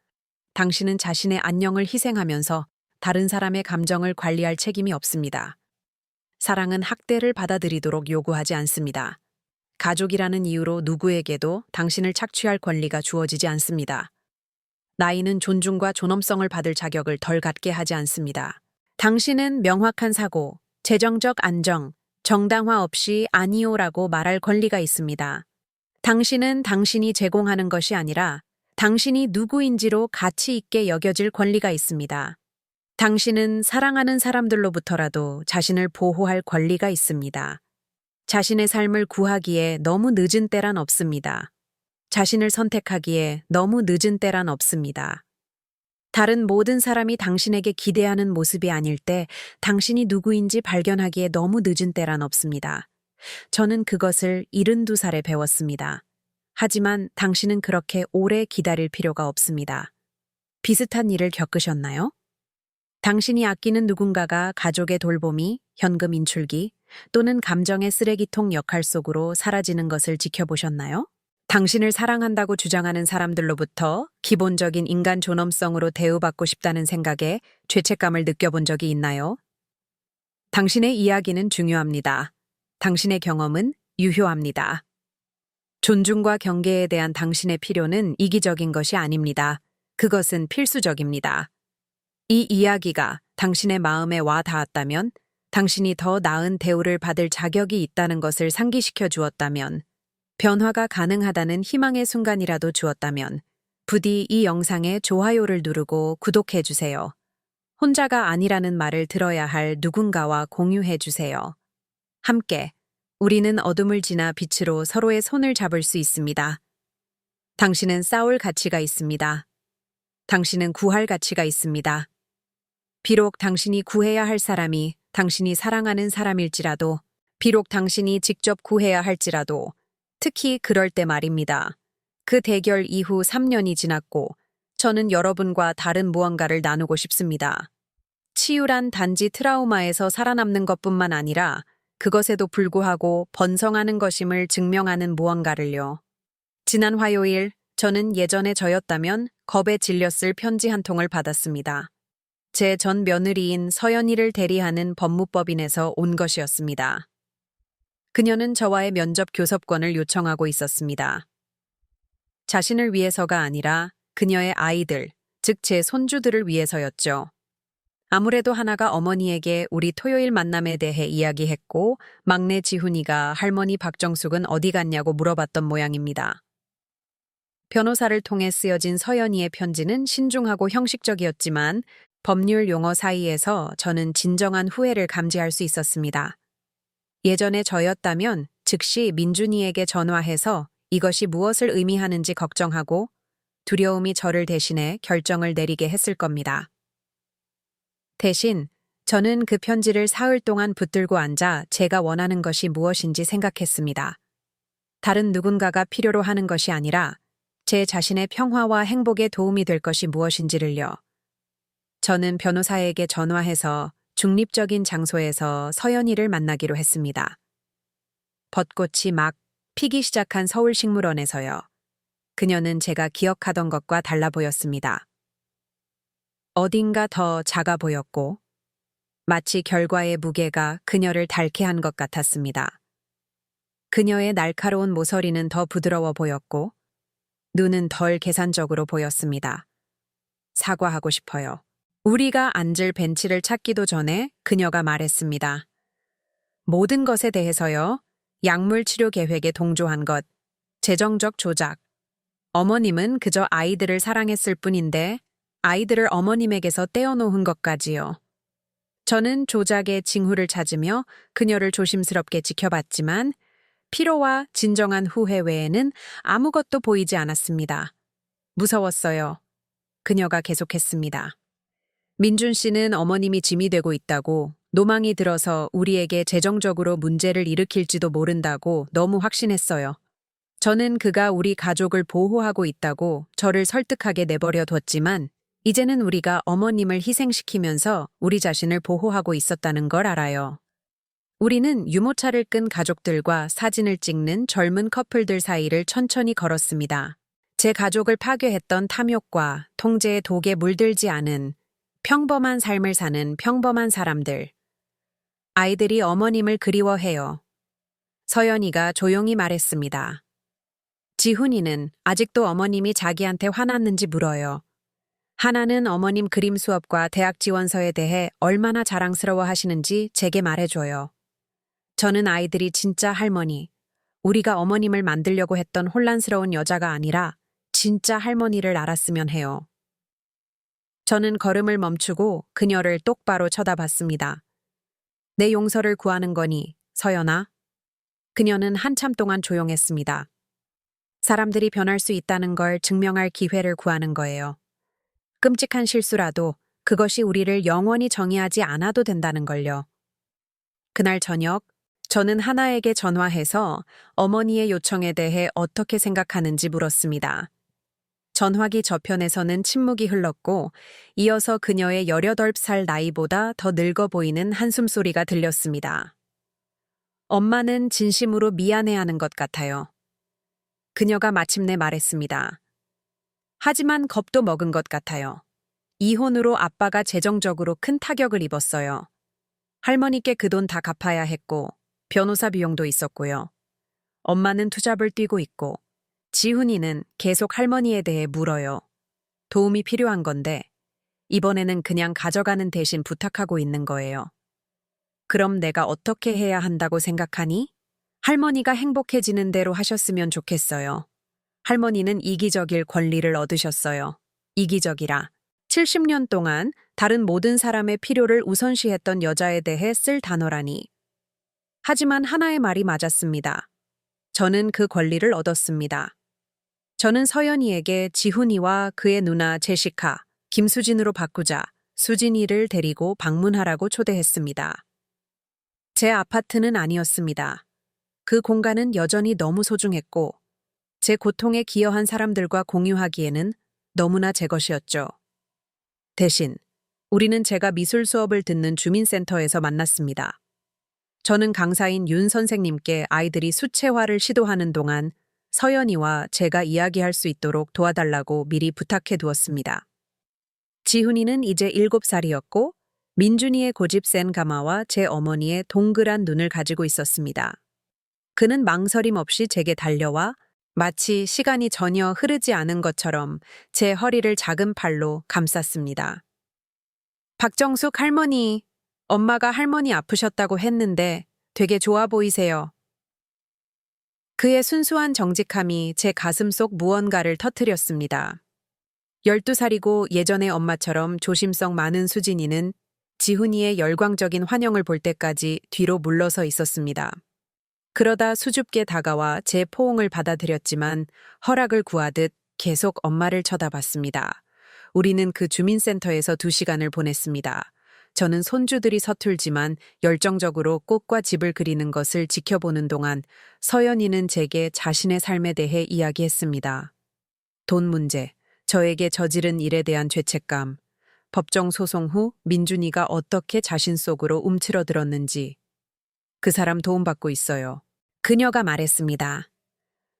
당신은 자신의 안녕을 희생하면서 다른 사람의 감정을 관리할 책임이 없습니다. 사랑은 학대를 받아들이도록 요구하지 않습니다. 가족이라는 이유로 누구에게도 당신을 착취할 권리가 주어지지 않습니다. 나이는 존중과 존엄성을 받을 자격을 덜 갖게 하지 않습니다. 당신은 명확한 사고, 재정적 안정, 정당화 없이 아니오라고 말할 권리가 있습니다. 당신은 당신이 제공하는 것이 아니라 당신이 누구인지로 가치 있게 여겨질 권리가 있습니다. 당신은 사랑하는 사람들로부터라도 자신을 보호할 권리가 있습니다. 자신의 삶을 구하기에 너무 늦은 때란 없습니다. 자신을 선택하기에 너무 늦은 때란 없습니다. 다른 모든 사람이 당신에게 기대하는 모습이 아닐 때 당신이 누구인지 발견하기에 너무 늦은 때란 없습니다. 저는 그것을 72살에 배웠습니다. 하지만 당신은 그렇게 오래 기다릴 필요가 없습니다. 비슷한 일을 겪으셨나요? 당신이 아끼는 누군가가 가족의 돌봄이, 현금 인출기 또는 감정의 쓰레기통 역할 속으로 사라지는 것을 지켜보셨나요? 당신을 사랑한다고 주장하는 사람들로부터 기본적인 인간 존엄성으로 대우받고 싶다는 생각에 죄책감을 느껴본 적이 있나요? 당신의 이야기는 중요합니다. 당신의 경험은 유효합니다. 존중과 경계에 대한 당신의 필요는 이기적인 것이 아닙니다. 그것은 필수적입니다. 이 이야기가 당신의 마음에 와 닿았다면, 당신이 더 나은 대우를 받을 자격이 있다는 것을 상기시켜 주었다면, 변화가 가능하다는 희망의 순간이라도 주었다면, 부디 이 영상에 좋아요를 누르고 구독해 주세요. 혼자가 아니라는 말을 들어야 할 누군가와 공유해 주세요. 함께 우리는 어둠을 지나 빛으로 서로의 손을 잡을 수 있습니다. 당신은 싸울 가치가 있습니다. 당신은 구할 가치가 있습니다. 비록 당신이 구해야 할 사람이 당신이 사랑하는 사람일지라도, 비록 당신이 직접 구해야 할지라도, 특히 그럴 때 말입니다. 그 대결 이후 3년이 지났고 저는 여러분과 다른 무언가를 나누고 싶습니다. 치유란 단지 트라우마에서 살아남는 것뿐만 아니라 그것에도 불구하고 번성하는 것임을 증명하는 무언가를요. 지난 화요일 저는 예전에 저였다면 겁에 질렸을 편지 한 통을 받았습니다. 제 전 며느리인 서연이를 대리하는 법무법인에서 온 것이었습니다. 그녀는 저와의 면접 교섭권을 요청하고 있었습니다. 자신을 위해서가 아니라 그녀의 아이들, 즉 제 손주들을 위해서였죠. 아무래도 하나가 어머니에게 우리 토요일 만남에 대해 이야기했고 막내 지훈이가 할머니 박정숙은 어디 갔냐고 물어봤던 모양입니다. 변호사를 통해 쓰여진 서연이의 편지는 신중하고 형식적이었지만 법률 용어 사이에서 저는 진정한 후회를 감지할 수 있었습니다. 예전에 저였다면 즉시 민준이에게 전화해서 이것이 무엇을 의미하는지 걱정하고 두려움이 저를 대신해 결정을 내리게 했을 겁니다. 대신 저는 그 편지를 사흘 동안 붙들고 앉아 제가 원하는 것이 무엇인지 생각했습니다. 다른 누군가가 필요로 하는 것이 아니라 제 자신의 평화와 행복에 도움이 될 것이 무엇인지를요. 저는 변호사에게 전화해서 중립적인 장소에서 서연이를 만나기로 했습니다. 벚꽃이 막 피기 시작한 서울식물원에서요. 그녀는 제가 기억하던 것과 달라 보였습니다. 어딘가 더 작아 보였고 마치 결과의 무게가 그녀를 닳게 한 것 같았습니다. 그녀의 날카로운 모서리는 더 부드러워 보였고 눈은 덜 계산적으로 보였습니다. 사과하고 싶어요. 우리가 앉을 벤치를 찾기도 전에 그녀가 말했습니다. 모든 것에 대해서요. 약물 치료 계획에 동조한 것, 재정적 조작. 어머님은 그저 아이들을 사랑했을 뿐인데 아이들을 어머님에게서 떼어놓은 것까지요. 저는 조작의 징후를 찾으며 그녀를 조심스럽게 지켜봤지만 피로와 진정한 후회 외에는 아무것도 보이지 않았습니다. 무서웠어요. 그녀가 계속했습니다. 민준 씨는 어머님이 짐이 되고 있다고, 노망이 들어서 우리에게 재정적으로 문제를 일으킬지도 모른다고 너무 확신했어요. 저는 그가 우리 가족을 보호하고 있다고 저를 설득하게 내버려 뒀지만 이제는 우리가 어머님을 희생시키면서 우리 자신을 보호하고 있었다는 걸 알아요. 우리는 유모차를 끈 가족들과 사진을 찍는 젊은 커플들 사이를 천천히 걸었습니다. 제 가족을 파괴했던 탐욕과 통제의 독에 물들지 않은 평범한 삶을 사는 평범한 사람들. 아이들이 어머님을 그리워해요. 서연이가 조용히 말했습니다. 지훈이는 아직도 어머님이 자기한테 화났는지 물어요. 하나는 어머님 그림 수업과 대학 지원서에 대해 얼마나 자랑스러워 하시는지 제게 말해줘요. 저는 아이들이 진짜 할머니, 우리가 어머님을 만들려고 했던 혼란스러운 여자가 아니라 진짜 할머니를 알았으면 해요. 저는 걸음을 멈추고 그녀를 똑바로 쳐다봤습니다. 내 용서를 구하는 거니, 서연아? 그녀는 한참 동안 조용했습니다. 사람들이 변할 수 있다는 걸 증명할 기회를 구하는 거예요. 끔찍한 실수라도 그것이 우리를 영원히 정의하지 않아도 된다는 걸요. 그날 저녁, 저는 하나에게 전화해서 어머니의 요청에 대해 어떻게 생각하는지 물었습니다. 전화기 저편에서는 침묵이 흘렀고 이어서 그녀의 18살 나이보다 더 늙어 보이는 한숨소리가 들렸습니다. 엄마는 진심으로 미안해하는 것 같아요. 그녀가 마침내 말했습니다. 하지만 겁도 먹은 것 같아요. 이혼으로 아빠가 재정적으로 큰 타격을 입었어요. 할머니께 그 돈 다 갚아야 했고 변호사 비용도 있었고요. 엄마는 투잡을 뛰고 있고 지훈이는 계속 할머니에 대해 물어요. 도움이 필요한 건데 이번에는 그냥 가져가는 대신 부탁하고 있는 거예요. 그럼 내가 어떻게 해야 한다고 생각하니? 할머니가 행복해지는 대로 하셨으면 좋겠어요. 할머니는 이기적일 권리를 얻으셨어요. 이기적이라. 70년 동안 다른 모든 사람의 필요를 우선시했던 여자에 대해 쓸 단어라니. 하지만 하나의 말이 맞았습니다. 저는 그 권리를 얻었습니다. 저는 서연이에게 지훈이와 그의 누나 제시카, 김수진으로 바꾸자 수진이를 데리고 방문하라고 초대했습니다. 제 아파트는 아니었습니다. 그 공간은 여전히 너무 소중했고 제 고통에 기여한 사람들과 공유하기에는 너무나 제 것이었죠. 대신 우리는 제가 미술 수업을 듣는 주민센터에서 만났습니다. 저는 강사인 윤 선생님께 아이들이 수채화를 시도하는 동안 서연이와 제가 이야기할 수 있도록 도와달라고 미리 부탁해 두었습니다. 지훈이는 이제 7살이었고 민준이의 고집 센 가마와 제 어머니의 동그란 눈을 가지고 있었습니다. 그는 망설임 없이 제게 달려와 마치 시간이 전혀 흐르지 않은 것처럼 제 허리를 작은 팔로 감쌌습니다. 박정숙 할머니, 엄마가 할머니 아프셨다고 했는데 되게 좋아 보이세요. 그의 순수한 정직함이 제 가슴 속 무언가를 터뜨렸습니다. 12살이고 예전의 엄마처럼 조심성 많은 수진이는 지훈이의 열광적인 환영을 볼 때까지 뒤로 물러서 있었습니다. 그러다 수줍게 다가와 제 포옹을 받아들였지만 허락을 구하듯 계속 엄마를 쳐다봤습니다. 우리는 그 주민센터에서 2시간을 보냈습니다. 저는 손주들이 서툴지만 열정적으로 꽃과 집을 그리는 것을 지켜보는 동안 서연이는 제게 자신의 삶에 대해 이야기했습니다. 돈 문제, 저에게 저지른 일에 대한 죄책감, 법정 소송 후 민준이가 어떻게 자신 속으로 움츠러들었는지. 그 사람 도움받고 있어요. 그녀가 말했습니다.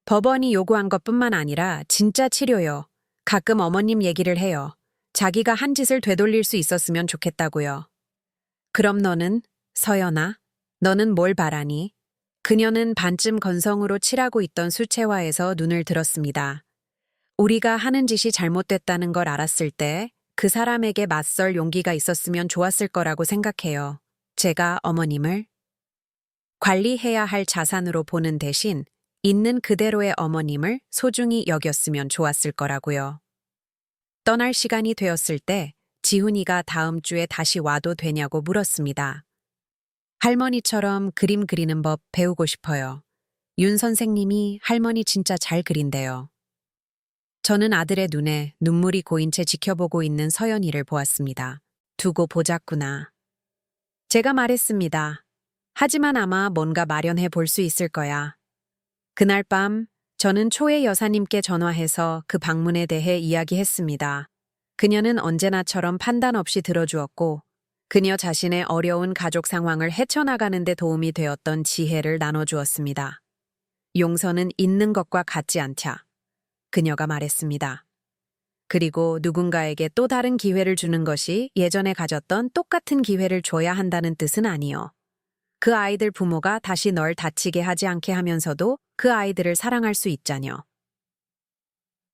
법원이 요구한 것뿐만 아니라 진짜 치료요. 가끔 어머님 얘기를 해요. 자기가 한 짓을 되돌릴 수 있었으면 좋겠다고요. 그럼 너는, 서연아, 너는 뭘 바라니? 그녀는 반쯤 건성으로 칠하고 있던 수채화에서 눈을 들었습니다. 우리가 하는 짓이 잘못됐다는 걸 알았을 때 그 사람에게 맞설 용기가 있었으면 좋았을 거라고 생각해요. 제가 어머님을 관리해야 할 자산으로 보는 대신 있는 그대로의 어머님을 소중히 여겼으면 좋았을 거라고요. 떠날 시간이 되었을 때 지훈이가 다음 주에 다시 와도 되냐고 물었습니다. 할머니처럼 그림 그리는 법 배우고 싶어요. 윤 선생님이 할머니 진짜 잘 그린대요. 저는 아들의 눈에 눈물이 고인 채 지켜보고 있는 서연이를 보았습니다. 두고 보자꾸나. 제가 말했습니다. 하지만 아마 뭔가 마련해 볼 수 있을 거야. 그날 밤 저는 초의 여사님께 전화해서 그 방문에 대해 이야기했습니다. 그녀는 언제나처럼 판단 없이 들어주었고 그녀 자신의 어려운 가족 상황을 헤쳐나가는 데 도움이 되었던 지혜를 나눠주었습니다. 용서는 있는 것과 같지 않다. 그녀가 말했습니다. 그리고 누군가에게 또 다른 기회를 주는 것이 예전에 가졌던 똑같은 기회를 줘야 한다는 뜻은 아니요. 그 아이들 부모가 다시 널 다치게 하지 않게 하면서도 그 아이들을 사랑할 수 있자녀.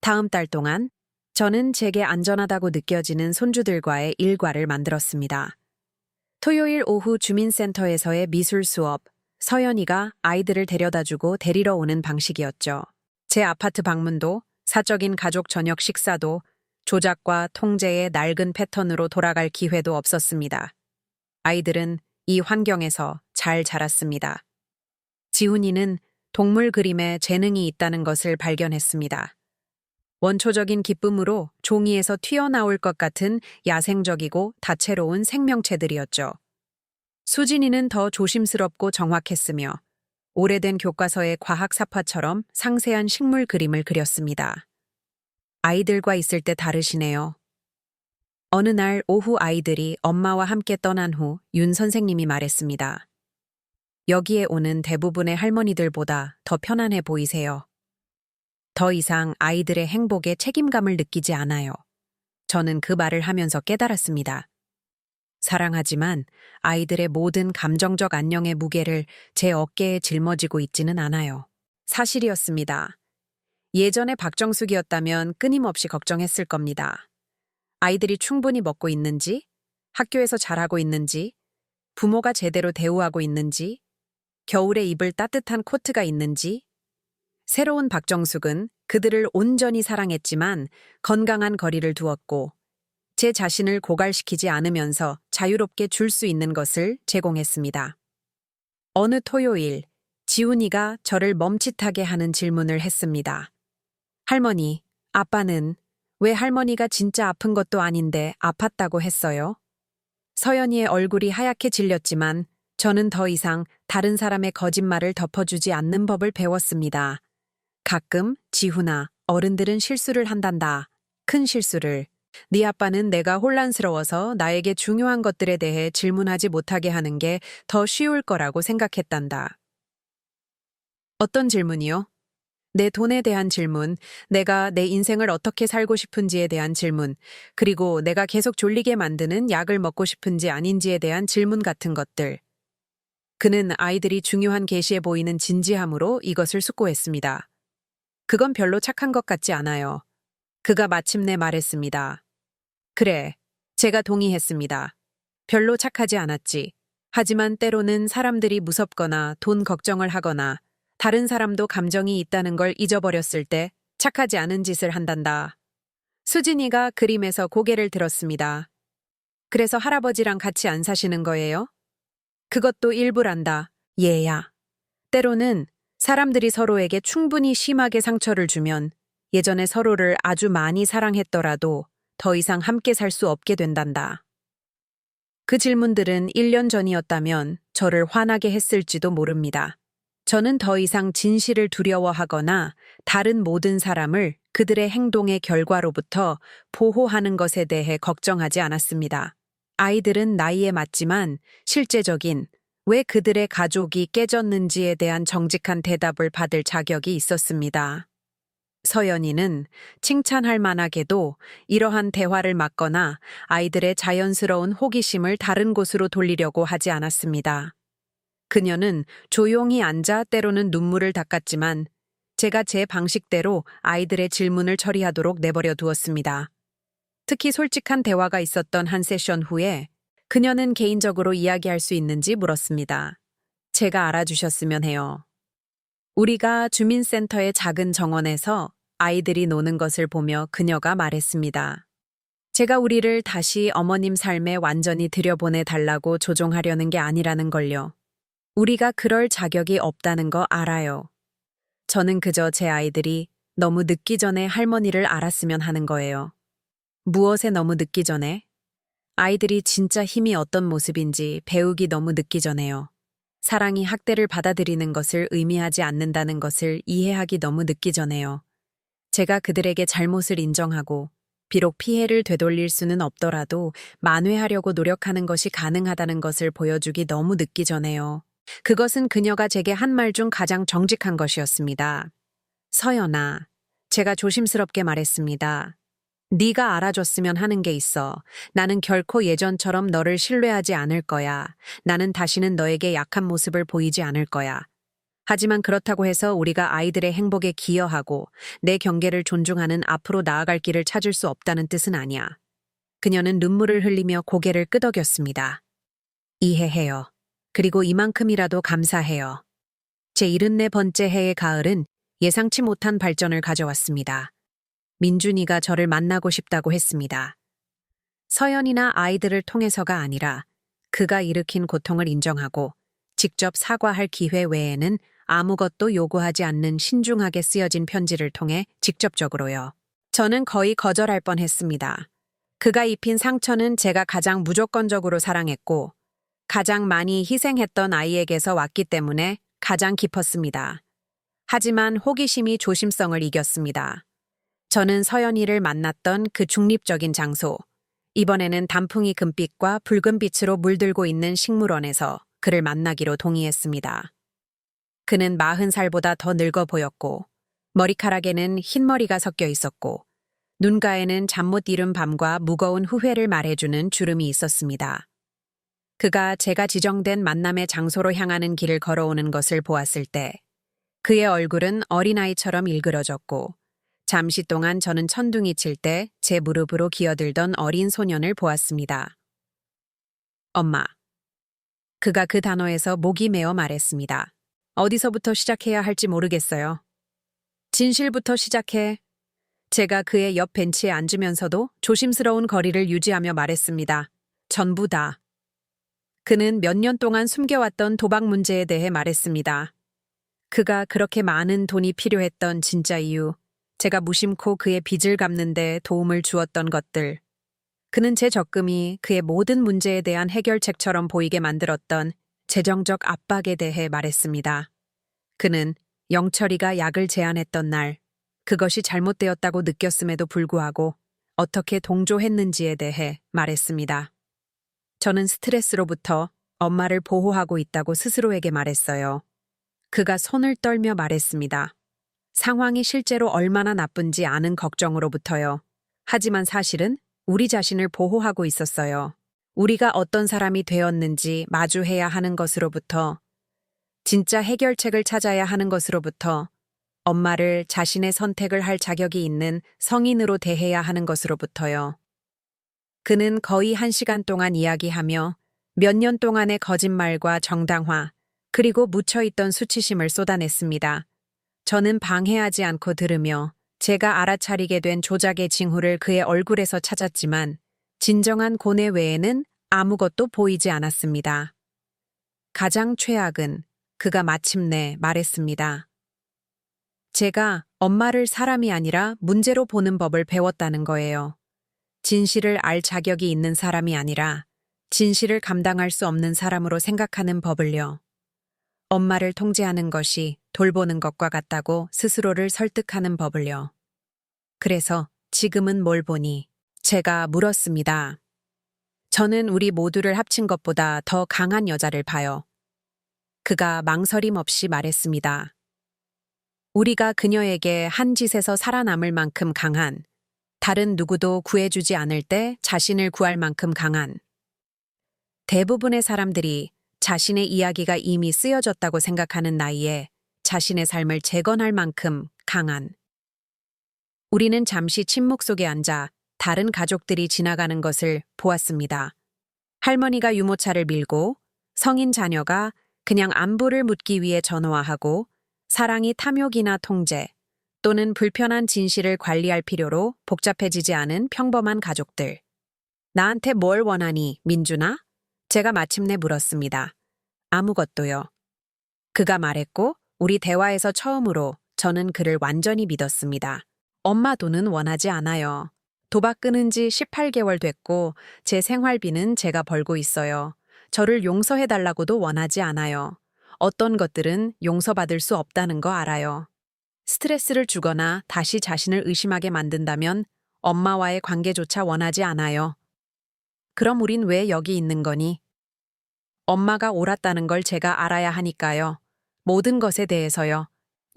다음 달 동안 저는 제게 안전하다고 느껴지는 손주들과의 일과를 만들었습니다. 토요일 오후 주민센터에서의 미술 수업, 서연이가 아이들을 데려다주고 데리러 오는 방식이었죠. 제 아파트 방문도 사적인 가족 저녁 식사도 조작과 통제의 낡은 패턴으로 돌아갈 기회도 없었습니다. 아이들은 이 환경에서 잘 자랐습니다. 지훈이는 동물 그림에 재능이 있다는 것을 발견했습니다. 원초적인 기쁨으로 종이에서 튀어나올 것 같은 야생적이고 다채로운 생명체들이었죠. 수진이는 더 조심스럽고 정확했으며 오래된 교과서의 과학 사파처럼 상세한 식물 그림을 그렸습니다. 아이들과 있을 때 다르시네요. 어느 날 오후 아이들이 엄마와 함께 떠난 후 윤 선생님이 말했습니다. 여기에 오는 대부분의 할머니들보다 더 편안해 보이세요. 더 이상 아이들의 행복에 책임감을 느끼지 않아요. 저는 그 말을 하면서 깨달았습니다. 사랑하지만 아이들의 모든 감정적 안녕의 무게를 제 어깨에 짊어지고 있지는 않아요. 사실이었습니다. 예전에 박정숙이었다면 끊임없이 걱정했을 겁니다. 아이들이 충분히 먹고 있는지, 학교에서 잘하고 있는지, 부모가 제대로 대우하고 있는지, 겨울에 입을 따뜻한 코트가 있는지. 새로운 박정숙은 그들을 온전히 사랑했지만 건강한 거리를 두었고 제 자신을 고갈시키지 않으면서 자유롭게 줄 수 있는 것을 제공했습니다. 어느 토요일, 지훈이가 저를 멈칫하게 하는 질문을 했습니다. 할머니, 아빠는 왜 할머니가 진짜 아픈 것도 아닌데 아팠다고 했어요? 서연이의 얼굴이 하얗게 질렸지만 저는 더 이상 다른 사람의 거짓말을 덮어주지 않는 법을 배웠습니다. 가끔, 지훈아, 어른들은 실수를 한단다. 큰 실수를. 네 아빠는 내가 혼란스러워서 나에게 중요한 것들에 대해 질문하지 못하게 하는 게 더 쉬울 거라고 생각했단다. 어떤 질문이요? 내 돈에 대한 질문, 내가 내 인생을 어떻게 살고 싶은지에 대한 질문, 그리고 내가 계속 졸리게 만드는 약을 먹고 싶은지 아닌지에 대한 질문 같은 것들. 그는 아이들이 중요한 계시해 보이는 진지함으로 이것을 숙고했습니다. 그건 별로 착한 것 같지 않아요. 그가 마침내 말했습니다. 그래, 제가 동의했습니다. 별로 착하지 않았지. 하지만 때로는 사람들이 무섭거나 돈 걱정을 하거나 다른 사람도 감정이 있다는 걸 잊어버렸을 때 착하지 않은 짓을 한단다. 수진이가 그림에서 고개를 들었습니다. 그래서 할아버지랑 같이 안 사시는 거예요? 그것도 일부란다. 얘야. 때로는 사람들이 서로에게 충분히 심하게 상처를 주면 예전에 서로를 아주 많이 사랑했더라도 더 이상 함께 살 수 없게 된단다. 그 질문들은 1년 전이었다면 저를 화나게 했을지도 모릅니다. 저는 더 이상 진실을 두려워하거나 다른 모든 사람을 그들의 행동의 결과로부터 보호하는 것에 대해 걱정하지 않았습니다. 아이들은 나이에 맞지만 실제적인 왜 그들의 가족이 깨졌는지에 대한 정직한 대답을 받을 자격이 있었습니다. 서연이는 칭찬할 만하게도 이러한 대화를 막거나 아이들의 자연스러운 호기심을 다른 곳으로 돌리려고 하지 않았습니다. 그녀는 조용히 앉아 때로는 눈물을 닦았지만 제가 제 방식대로 아이들의 질문을 처리하도록 내버려 두었습니다. 특히 솔직한 대화가 있었던 한 세션 후에 그녀는 개인적으로 이야기할 수 있는지 물었습니다. 제가 알아주셨으면 해요. 우리가 주민센터의 작은 정원에서 아이들이 노는 것을 보며 그녀가 말했습니다. 제가 우리를 다시 어머님 삶에 완전히 들여보내 달라고 조종하려는 게 아니라는 걸요. 우리가 그럴 자격이 없다는 거 알아요. 저는 그저 제 아이들이 너무 늦기 전에 할머니를 알았으면 하는 거예요. 무엇에 너무 늦기 전에? 아이들이 진짜 힘이 어떤 모습인지 배우기 너무 늦기 전에요. 사랑이 학대를 받아들이는 것을 의미하지 않는다는 것을 이해하기 너무 늦기 전에요. 제가 그들에게 잘못을 인정하고 비록 피해를 되돌릴 수는 없더라도 만회하려고 노력하는 것이 가능하다는 것을 보여주기 너무 늦기 전에요. 그것은 그녀가 제게 한 말 중 가장 정직한 것이었습니다. 서연아, 제가 조심스럽게 말했습니다. 네가 알아줬으면 하는 게 있어. 나는 결코 예전처럼 너를 신뢰하지 않을 거야. 나는 다시는 너에게 약한 모습을 보이지 않을 거야. 하지만 그렇다고 해서 우리가 아이들의 행복에 기여하고 내 경계를 존중하는 앞으로 나아갈 길을 찾을 수 없다는 뜻은 아니야. 그녀는 눈물을 흘리며 고개를 끄덕였습니다. 이해해요. 그리고 이만큼이라도 감사해요. 제 74번째 해의 가을은 예상치 못한 발전을 가져왔습니다. 민준이가 저를 만나고 싶다고 했습니다. 서연이나 아이들을 통해서가 아니라 그가 일으킨 고통을 인정하고 직접 사과할 기회 외에는 아무것도 요구하지 않는 신중하게 쓰여진 편지를 통해 직접적으로요. 저는 거의 거절할 뻔했습니다. 그가 입힌 상처는 제가 가장 무조건적으로 사랑했고 가장 많이 희생했던 아이에게서 왔기 때문에 가장 깊었습니다. 하지만 호기심이 조심성을 이겼습니다. 저는 서연이를 만났던 그 중립적인 장소, 이번에는 단풍이 금빛과 붉은 빛으로 물들고 있는 식물원에서 그를 만나기로 동의했습니다. 그는 40살보다 더 늙어 보였고 머리카락에는 흰머리가 섞여 있었고 눈가에는 잠 못 이룬 밤과 무거운 후회를 말해주는 주름이 있었습니다. 그가 제가 지정된 만남의 장소로 향하는 길을 걸어오는 것을 보았을 때 그의 얼굴은 어린아이처럼 일그러졌고 잠시 동안 저는 천둥이 칠 때 제 무릎으로 기어들던 어린 소년을 보았습니다. 엄마. 그가 그 단어에서 목이 메어 말했습니다. 어디서부터 시작해야 할지 모르겠어요. 진실부터 시작해. 제가 그의 옆 벤치에 앉으면서도 조심스러운 거리를 유지하며 말했습니다. 전부 다. 그는 몇 년 동안 숨겨왔던 도박 문제에 대해 말했습니다. 그가 그렇게 많은 돈이 필요했던 진짜 이유, 제가 무심코 그의 빚을 갚는 데 도움을 주었던 것들. 그는 제 적금이 그의 모든 문제에 대한 해결책처럼 보이게 만들었던 재정적 압박에 대해 말했습니다. 그는 영철이가 약을 제안했던 날, 그것이 잘못되었다고 느꼈음에도 불구하고 어떻게 동조했는지에 대해 말했습니다. 저는 스트레스로부터 엄마를 보호하고 있다고 스스로에게 말했어요. 그가 손을 떨며 말했습니다. 상황이 실제로 얼마나 나쁜지 아는 걱정으로부터요. 하지만 사실은 우리 자신을 보호하고 있었어요. 우리가 어떤 사람이 되었는지 마주해야 하는 것으로부터, 진짜 해결책을 찾아야 하는 것으로부터, 엄마를 자신의 선택을 할 자격이 있는 성인으로 대해야 하는 것으로부터요. 그는 거의 1시간 동안 이야기하며 몇 년 동안의 거짓말과 정당화, 그리고 묻혀있던 수치심을 쏟아냈습니다. 저는 방해하지 않고 들으며 제가 알아차리게 된 조작의 징후를 그의 얼굴에서 찾았지만 진정한 고뇌 외에는 아무것도 보이지 않았습니다. 가장 최악은 그가 마침내 말했습니다. 제가 엄마를 사람이 아니라 문제로 보는 법을 배웠다는 거예요. 진실을 알 자격이 있는 사람이 아니라 진실을 감당할 수 없는 사람으로 생각하는 법을요. 엄마를 통제하는 것이 돌보는 것과 같다고 스스로를 설득하는 법을요. 그래서 지금은 뭘 보니? 제가 물었습니다. 저는 우리 모두를 합친 것보다 더 강한 여자를 봐요. 그가 망설임 없이 말했습니다. 우리가 그녀에게 한 짓에서 살아남을 만큼 강한, 다른 누구도 구해주지 않을 때 자신을 구할 만큼 강한. 대부분의 사람들이 자신의 이야기가 이미 쓰여졌다고 생각하는 나이에 자신의 삶을 재건할 만큼 강한. 우리는 잠시 침묵 속에 앉아 다른 가족들이 지나가는 것을 보았습니다. 할머니가 유모차를 밀고 성인 자녀가 그냥 안부를 묻기 위해 전화하고 사랑이 탐욕이나 통제 또는 불편한 진실을 관리할 필요로 복잡해지지 않은 평범한 가족들. 나한테 뭘 원하니, 민준아? 제가 마침내 물었습니다. 아무것도요. 그가 말했고 우리 대화에서 처음으로 저는 그를 완전히 믿었습니다. 엄마 돈은 원하지 않아요. 도박 끊은 지 18개월 됐고 제 생활비는 제가 벌고 있어요. 저를 용서해달라고도 원하지 않아요. 어떤 것들은 용서받을 수 없다는 거 알아요. 스트레스를 주거나 다시 자신을 의심하게 만든다면 엄마와의 관계조차 원하지 않아요. 그럼 우린 왜 여기 있는 거니? 엄마가 옳았다는 걸 제가 알아야 하니까요. 모든 것에 대해서요.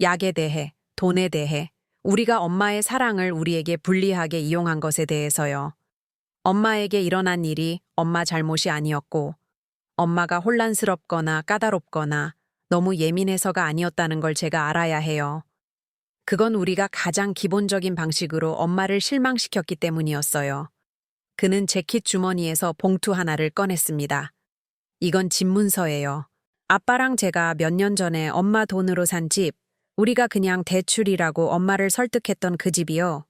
약에 대해, 돈에 대해, 우리가 엄마의 사랑을 우리에게 불리하게 이용한 것에 대해서요. 엄마에게 일어난 일이 엄마 잘못이 아니었고, 엄마가 혼란스럽거나 까다롭거나 너무 예민해서가 아니었다는 걸 제가 알아야 해요. 그건 우리가 가장 기본적인 방식으로 엄마를 실망시켰기 때문이었어요. 그는 재킷 주머니에서 봉투 하나를 꺼냈습니다. 이건 집문서예요. 아빠랑 제가 몇 년 전에 엄마 돈으로 산 집, 우리가 그냥 대출이라고 엄마를 설득했던 그 집이요.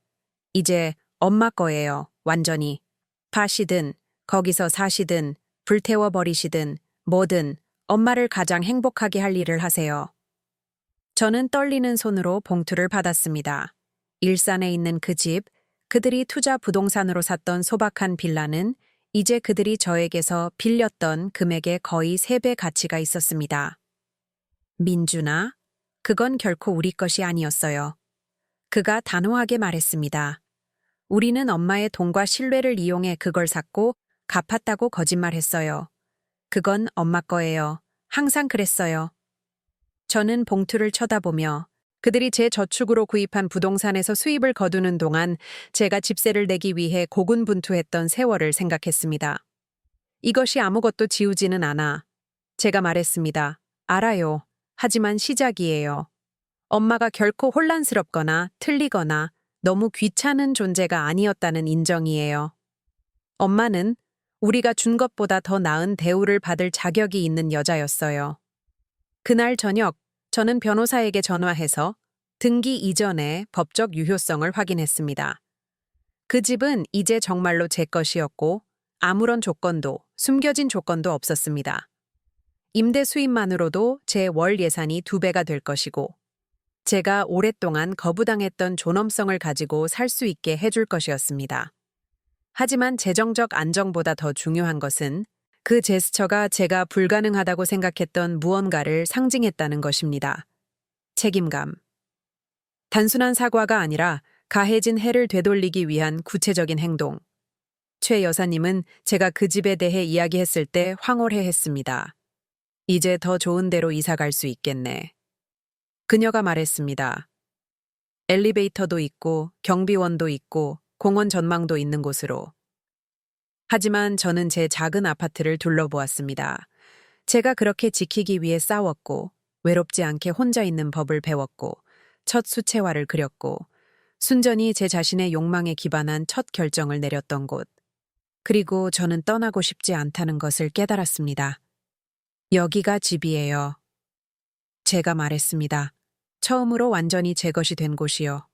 이제 엄마 거예요, 완전히. 파시든, 거기서 사시든, 불태워버리시든, 뭐든 엄마를 가장 행복하게 할 일을 하세요. 저는 떨리는 손으로 봉투를 받았습니다. 일산에 있는 그 집, 그들이 투자 부동산으로 샀던 소박한 빌라는 이제 그들이 저에게서 빌렸던 금액의 거의 3배 가치가 있었습니다. 민준아, 그건 결코 우리 것이 아니었어요. 그가 단호하게 말했습니다. 우리는 엄마의 돈과 신뢰를 이용해 그걸 샀고 갚았다고 거짓말했어요. 그건 엄마 거예요. 항상 그랬어요. 저는 봉투를 쳐다보며 그들이 제 저축으로 구입한 부동산에서 수입을 거두는 동안 제가 집세를 내기 위해 고군분투했던 세월을 생각했습니다. 이것이 아무것도 지우지는 않아. 제가 말했습니다. 알아요. 하지만 시작이에요. 엄마가 결코 혼란스럽거나 틀리거나 너무 귀찮은 존재가 아니었다는 인정이에요. 엄마는 우리가 준 것보다 더 나은 대우를 받을 자격이 있는 여자였어요. 그날 저녁, 저는 변호사에게 전화해서 등기 이전의 법적 유효성을 확인했습니다. 그 집은 이제 정말로 제 것이었고 아무런 조건도, 숨겨진 조건도 없었습니다. 임대 수입만으로도 제 월 예산이 2배가 될 것이고 제가 오랫동안 거부당했던 존엄성을 가지고 살 수 있게 해줄 것이었습니다. 하지만 재정적 안정보다 더 중요한 것은 그 제스처가 제가 불가능하다고 생각했던 무언가를 상징했다는 것입니다. 책임감. 단순한 사과가 아니라 가해진 해를 되돌리기 위한 구체적인 행동. 최 여사님은 제가 그 집에 대해 이야기했을 때 황홀해했습니다. 이제 더 좋은 데로 이사 갈 수 있겠네. 그녀가 말했습니다. 엘리베이터도 있고 경비원도 있고 공원 전망도 있는 곳으로. 하지만 저는 제 작은 아파트를 둘러보았습니다. 제가 그렇게 지키기 위해 싸웠고 외롭지 않게 혼자 있는 법을 배웠고 첫 수채화를 그렸고 순전히 제 자신의 욕망에 기반한 첫 결정을 내렸던 곳. 그리고 저는 떠나고 싶지 않다는 것을 깨달았습니다. 여기가 집이에요. 제가 말했습니다. 처음으로 완전히 제 것이 된 곳이요.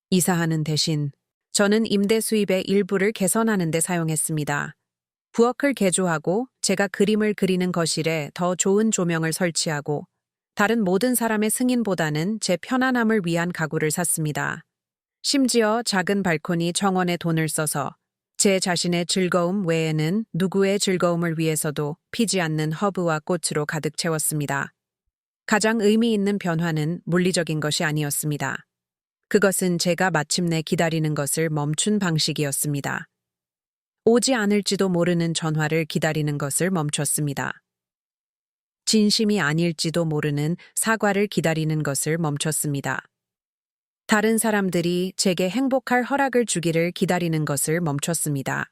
이사하는 대신 저는 임대 수입의 일부를 개선하는 데 사용했습니다. 부엌을 개조하고 제가 그림을 그리는 거실에 더 좋은 조명을 설치하고 다른 모든 사람의 승인보다는 제 편안함을 위한 가구를 샀습니다. 심지어 작은 발코니 정원에 돈을 써서 제 자신의 즐거움 외에는 누구의 즐거움을 위해서도 피지 않는 허브와 꽃으로 가득 채웠습니다. 가장 의미 있는 변화는 물리적인 것이 아니었습니다. 그것은 제가 마침내 기다리는 것을 멈춘 방식이었습니다. 오지 않을지도 모르는 전화를 기다리는 것을 멈췄습니다. 진심이 아닐지도 모르는 사과를 기다리는 것을 멈췄습니다. 다른 사람들이 제게 행복할 허락을 주기를 기다리는 것을 멈췄습니다.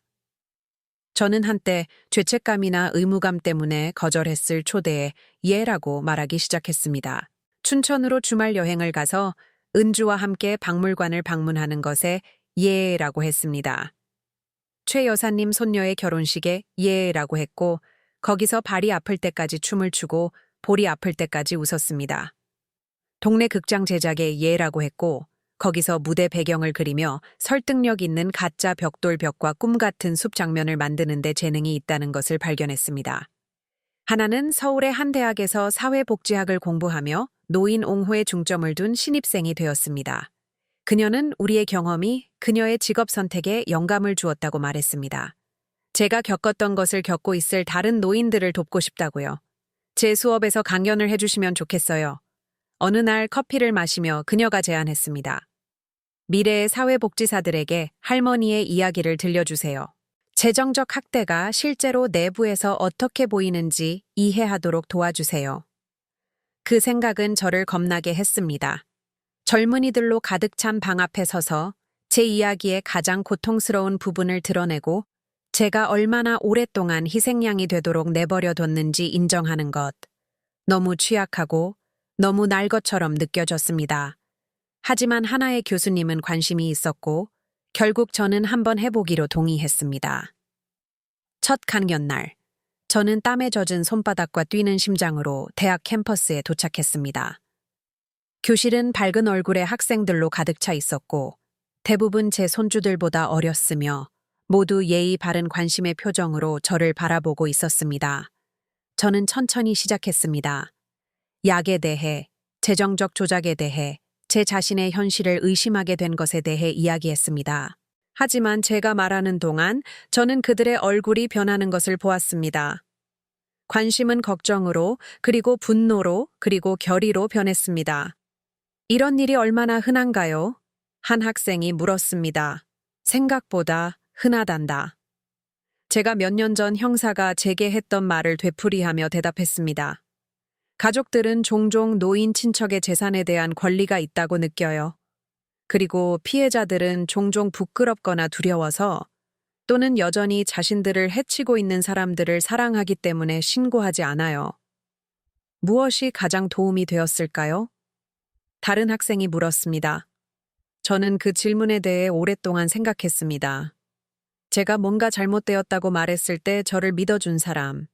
저는 한때 죄책감이나 의무감 때문에 거절했을 초대에 예라고 말하기 시작했습니다. 춘천으로 주말 여행을 가서 은주와 함께 박물관을 방문하는 것에 예라고 했습니다. 최 여사님 손녀의 결혼식에 예라고 했고 거기서 발이 아플 때까지 춤을 추고 볼이 아플 때까지 웃었습니다. 동네 극장 제작에 예라고 했고 거기서 무대 배경을 그리며 설득력 있는 가짜 벽돌벽과 꿈 같은 숲 장면을 만드는 데 재능이 있다는 것을 발견했습니다. 하나는 서울의 한 대학에서 사회복지학을 공부하며 노인 옹호에 중점을 둔 신입생이 되었습니다. 그녀는 우리의 경험이 그녀의 직업 선택에 영감을 주었다고 말했습니다. 제가 겪었던 것을 겪고 있을 다른 노인들을 돕고 싶다고요. 제 수업에서 강연을 해주시면 좋겠어요. 어느 날 커피를 마시며 그녀가 제안했습니다. 미래의 사회복지사들에게 할머니의 이야기를 들려주세요. 재정적 학대가 실제로 내부에서 어떻게 보이는지 이해하도록 도와주세요. 그 생각은 저를 겁나게 했습니다. 젊은이들로 가득 찬 방 앞에 서서 제 이야기의 가장 고통스러운 부분을 드러내고 제가 얼마나 오랫동안 희생양이 되도록 내버려뒀는지 인정하는 것. 너무 취약하고 너무 날 것처럼 느껴졌습니다. 하지만 하나의 교수님은 관심이 있었고 결국 저는 한번 해보기로 동의했습니다. 첫 강연날, 저는 땀에 젖은 손바닥과 뛰는 심장으로 대학 캠퍼스에 도착했습니다. 교실은 밝은 얼굴의 학생들로 가득 차 있었고 대부분 제 손주들보다 어렸으며 모두 예의 바른 관심의 표정으로 저를 바라보고 있었습니다. 저는 천천히 시작했습니다. 약에 대해, 재정적 조작에 대해, 제 자신의 현실을 의심하게 된 것에 대해 이야기했습니다. 하지만 제가 말하는 동안 저는 그들의 얼굴이 변하는 것을 보았습니다. 관심은 걱정으로, 그리고 분노로, 그리고 결의로 변했습니다. 이런 일이 얼마나 흔한가요? 한 학생이 물었습니다. 생각보다 흔하단다. 제가 몇 년 전 형사가 제게 했던 말을 되풀이하며 대답했습니다. 가족들은 종종 노인 친척의 재산에 대한 권리가 있다고 느껴요. 그리고 피해자들은 종종 부끄럽거나 두려워서 또는 여전히 자신들을 해치고 있는 사람들을 사랑하기 때문에 신고하지 않아요. 무엇이 가장 도움이 되었을까요? 다른 학생이 물었습니다. 저는 그 질문에 대해 오랫동안 생각했습니다. 제가 뭔가 잘못되었다고 말했을 때 저를 믿어준 사람,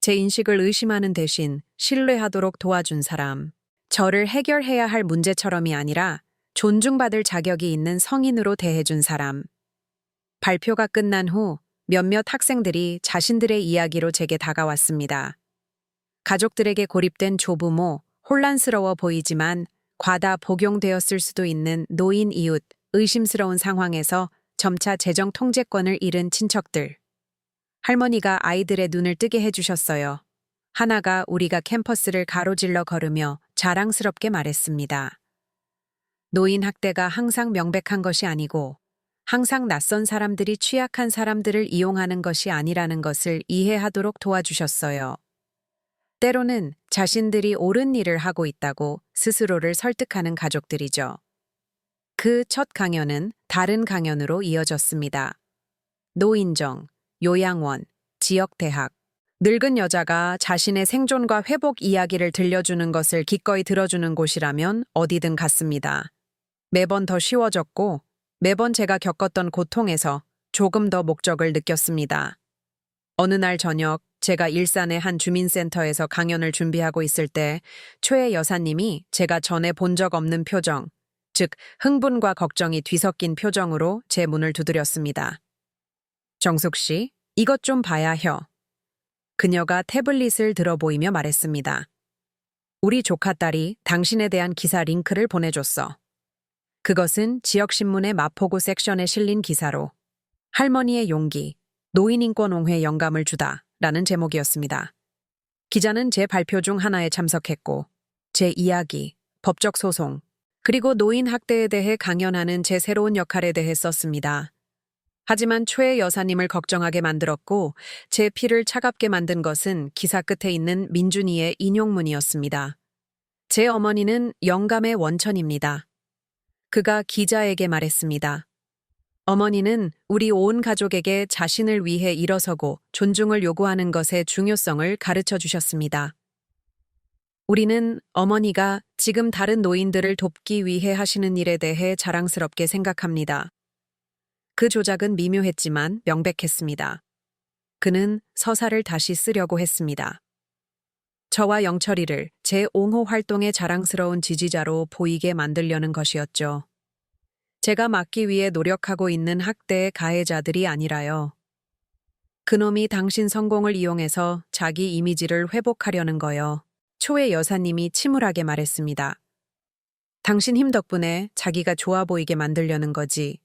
제 인식을 의심하는 대신 신뢰하도록 도와준 사람, 저를 해결해야 할 문제처럼이 아니라 존중받을 자격이 있는 성인으로 대해준 사람. 발표가 끝난 후 몇몇 학생들이 자신들의 이야기로 제게 다가왔습니다. 가족들에게 고립된 조부모, 혼란스러워 보이지만 과다 복용되었을 수도 있는 노인 이웃, 의심스러운 상황에서 점차 재정 통제권을 잃은 친척들. 할머니가 아이들의 눈을 뜨게 해주셨어요. 하나가 우리가 캠퍼스를 가로질러 걸으며 자랑스럽게 말했습니다. 노인 학대가 항상 명백한 것이 아니고 항상 낯선 사람들이 취약한 사람들을 이용하는 것이 아니라는 것을 이해하도록 도와주셨어요. 때로는 자신들이 옳은 일을 하고 있다고 스스로를 설득하는 가족들이죠. 그 첫 강연은 다른 강연으로 이어졌습니다. 노인정, 요양원, 지역대학. 늙은 여자가 자신의 생존과 회복 이야기를 들려주는 것을 기꺼이 들어주는 곳이라면 어디든 갔습니다. 매번 더 쉬워졌고 매번 제가 겪었던 고통에서 조금 더 목적을 느꼈습니다. 어느 날 저녁 제가 일산의 한 주민센터에서 강연을 준비하고 있을 때 최 여사님이 제가 전에 본 적 없는 표정, 즉 흥분과 걱정이 뒤섞인 표정으로 제 문을 두드렸습니다. 정숙 씨, 이것 좀 봐야 혀. 그녀가 태블릿을 들어 보이며 말했습니다. 우리 조카딸이 당신에 대한 기사 링크를 보내줬어. 그것은 지역신문의 마포구 섹션에 실린 기사로 할머니의 용기, 노인인권옹회에 영감을 주다 라는 제목이었습니다. 기자는 제 발표 중 하나에 참석했고 제 이야기, 법적 소송, 그리고 노인 학대에 대해 강연하는 제 새로운 역할에 대해 썼습니다. 하지만 최 여사님을 걱정하게 만들었고 제 피를 차갑게 만든 것은 기사 끝에 있는 민준이의 인용문이었습니다. 제 어머니는 영감의 원천입니다. 그가 기자에게 말했습니다. 어머니는 우리 온 가족에게 자신을 위해 일어서고 존중을 요구하는 것의 중요성을 가르쳐 주셨습니다. 우리는 어머니가 지금 다른 노인들을 돕기 위해 하시는 일에 대해 자랑스럽게 생각합니다. 그 조작은 미묘했지만 명백했습니다. 그는 서사를 다시 쓰려고 했습니다. 저와 영철이를 제 옹호 활동의 자랑스러운 지지자로 보이게 만들려는 것이었죠. 제가 막기 위해 노력하고 있는 학대의 가해자들이 아니라요. 그놈이 당신 성공을 이용해서 자기 이미지를 회복하려는 거요. 초의 여사님이 침울하게 말했습니다. 당신 힘 덕분에 자기가 좋아 보이게 만들려는 거지.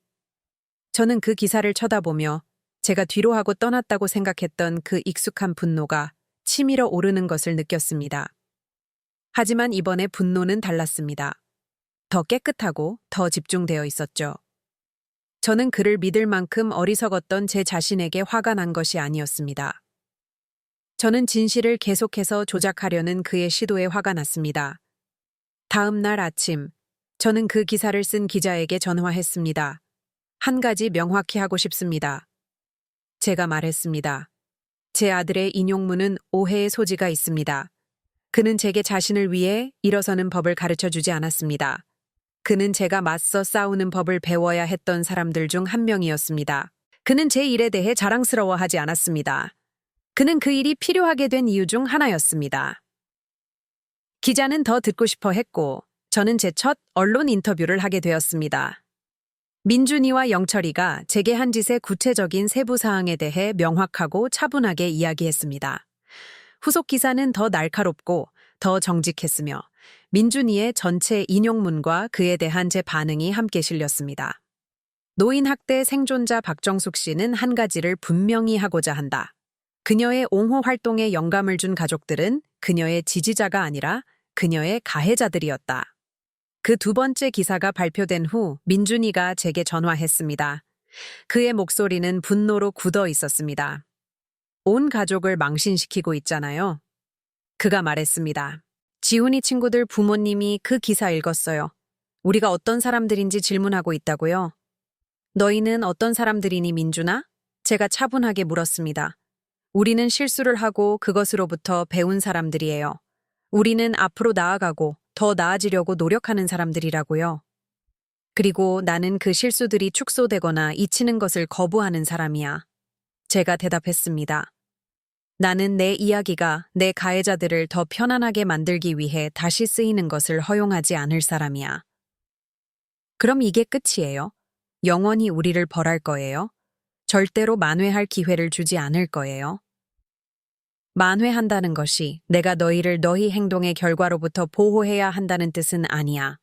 저는 그 기사를 쳐다보며 제가 뒤로 하고 떠났다고 생각했던 그 익숙한 분노가 치밀어 오르는 것을 느꼈습니다. 하지만 이번에 분노는 달랐습니다. 더 깨끗하고 더 집중되어 있었죠. 저는 그를 믿을 만큼 어리석었던 제 자신에게 화가 난 것이 아니었습니다. 저는 진실을 계속해서 조작하려는 그의 시도에 화가 났습니다. 다음 날 아침, 저는 그 기사를 쓴 기자에게 전화했습니다. 한 가지 명확히 하고 싶습니다. 제가 말했습니다. 제 아들의 인용문은 오해의 소지가 있습니다. 그는 제게 자신을 위해 일어서는 법을 가르쳐주지 않았습니다. 그는 제가 맞서 싸우는 법을 배워야 했던 사람들 중 한 명이었습니다. 그는 제 일에 대해 자랑스러워하지 않았습니다. 그는 그 일이 필요하게 된 이유 중 하나였습니다. 기자는 더 듣고 싶어 했고 저는 제 첫 언론 인터뷰를 하게 되었습니다. 민준이와 영철이가 제게 한 짓의 구체적인 세부 사항에 대해 명확하고 차분하게 이야기했습니다. 후속 기사는 더 날카롭고 더 정직했으며 민준이의 전체 인용문과 그에 대한 제 반응이 함께 실렸습니다. 노인 학대 생존자 박정숙 씨는 한 가지를 분명히 하고자 한다. 그녀의 옹호 활동에 영감을 준 가족들은 그녀의 지지자가 아니라 그녀의 가해자들이었다. 그 두 번째 기사가 발표된 후 민준이가 제게 전화했습니다. 그의 목소리는 분노로 굳어 있었습니다. 온 가족을 망신시키고 있잖아요. 그가 말했습니다. 지훈이 친구들 부모님이 그 기사 읽었어요. 우리가 어떤 사람들인지 질문하고 있다고요? 너희는 어떤 사람들이니 민준아? 제가 차분하게 물었습니다. 우리는 실수를 하고 그것으로부터 배운 사람들이에요. 우리는 앞으로 나아가고 더 나아지려고 노력하는 사람들이라고요. 그리고 나는 그 실수들이 축소되거나 잊히는 것을 거부하는 사람이야. 제가 대답했습니다. 나는 내 이야기가 내 가해자들을 더 편안하게 만들기 위해 다시 쓰이는 것을 허용하지 않을 사람이야. 그럼 이게 끝이에요? 영원히 우리를 벌할 거예요? 절대로 만회할 기회를 주지 않을 거예요? 만회한다는 것이 내가 너희를 너희 행동의 결과로부터 보호해야 한다는 뜻은 아니야.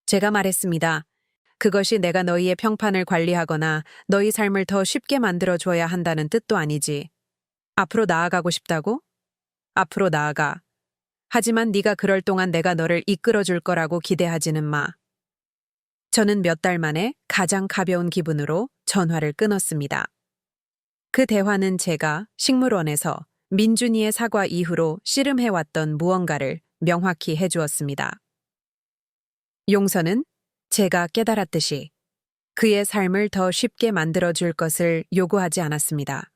제가 말했습니다. 그것이 내가 너희의 평판을 관리하거나 너희 삶을 더 쉽게 만들어줘야 한다는 뜻도 아니지. 앞으로 나아가고 싶다고? 앞으로 나아가. 하지만 네가 그럴 동안 내가 너를 이끌어줄 거라고 기대하지는 마. 저는 몇 달 만에 가장 가벼운 기분으로 전화를 끊었습니다. 그 대화는 제가 식물원에서 민준이의 사과 이후로 씨름해왔던 무언가를 명확히 해주었습니다. 용서는 제가 깨달았듯이 그의 삶을 더 쉽게 만들어줄 것을 요구하지 않았습니다.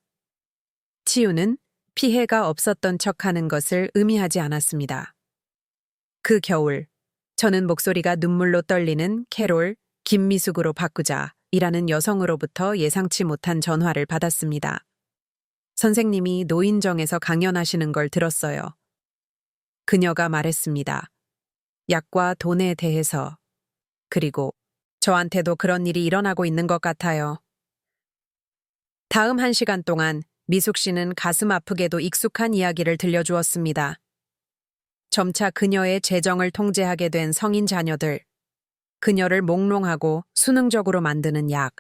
치유는 피해가 없었던 척하는 것을 의미하지 않았습니다. 그 겨울, 저는 목소리가 눈물로 떨리는 캐롤 김미숙으로 바꾸자 이라는 여성으로부터 예상치 못한 전화를 받았습니다. 선생님이 노인정에서 강연하시는 걸 들었어요. 그녀가 말했습니다. 약과 돈에 대해서. 그리고 저한테도 그런 일이 일어나고 있는 것 같아요. 다음 1시간 동안 미숙 씨는 가슴 아프게도 익숙한 이야기를 들려주었습니다. 점차 그녀의 재정을 통제하게 된 성인 자녀들, 그녀를 몽롱하고 수능적으로 만드는 약,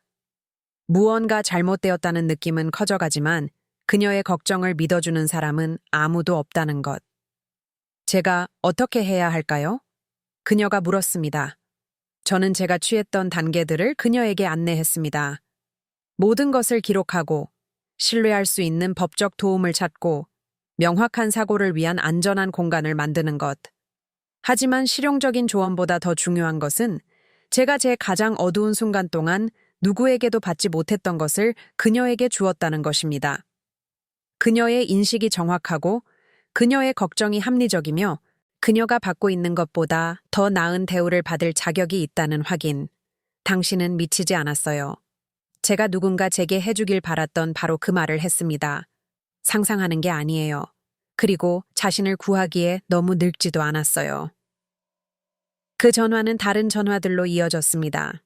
무언가 잘못되었다는 느낌은 커져가지만 그녀의 걱정을 믿어주는 사람은 아무도 없다는 것. 제가 어떻게 해야 할까요? 그녀가 물었습니다. 저는 제가 취했던 단계들을 그녀에게 안내했습니다. 모든 것을 기록하고 신뢰할 수 있는 법적 도움을 찾고 명확한 사고를 위한 안전한 공간을 만드는 것. 하지만 실용적인 조언보다 더 중요한 것은 제가 제 가장 어두운 순간 동안 누구에게도 받지 못했던 것을 그녀에게 주었다는 것입니다. 그녀의 인식이 정확하고 그녀의 걱정이 합리적이며 그녀가 받고 있는 것보다 더 나은 대우를 받을 자격이 있다는 확인. 당신은 미치지 않았어요. 제가 누군가 제게 해주길 바랐던 바로 그 말을 했습니다. 상상하는 게 아니에요. 그리고 자신을 구하기에 너무 늙지도 않았어요. 그 전화는 다른 전화들로 이어졌습니다.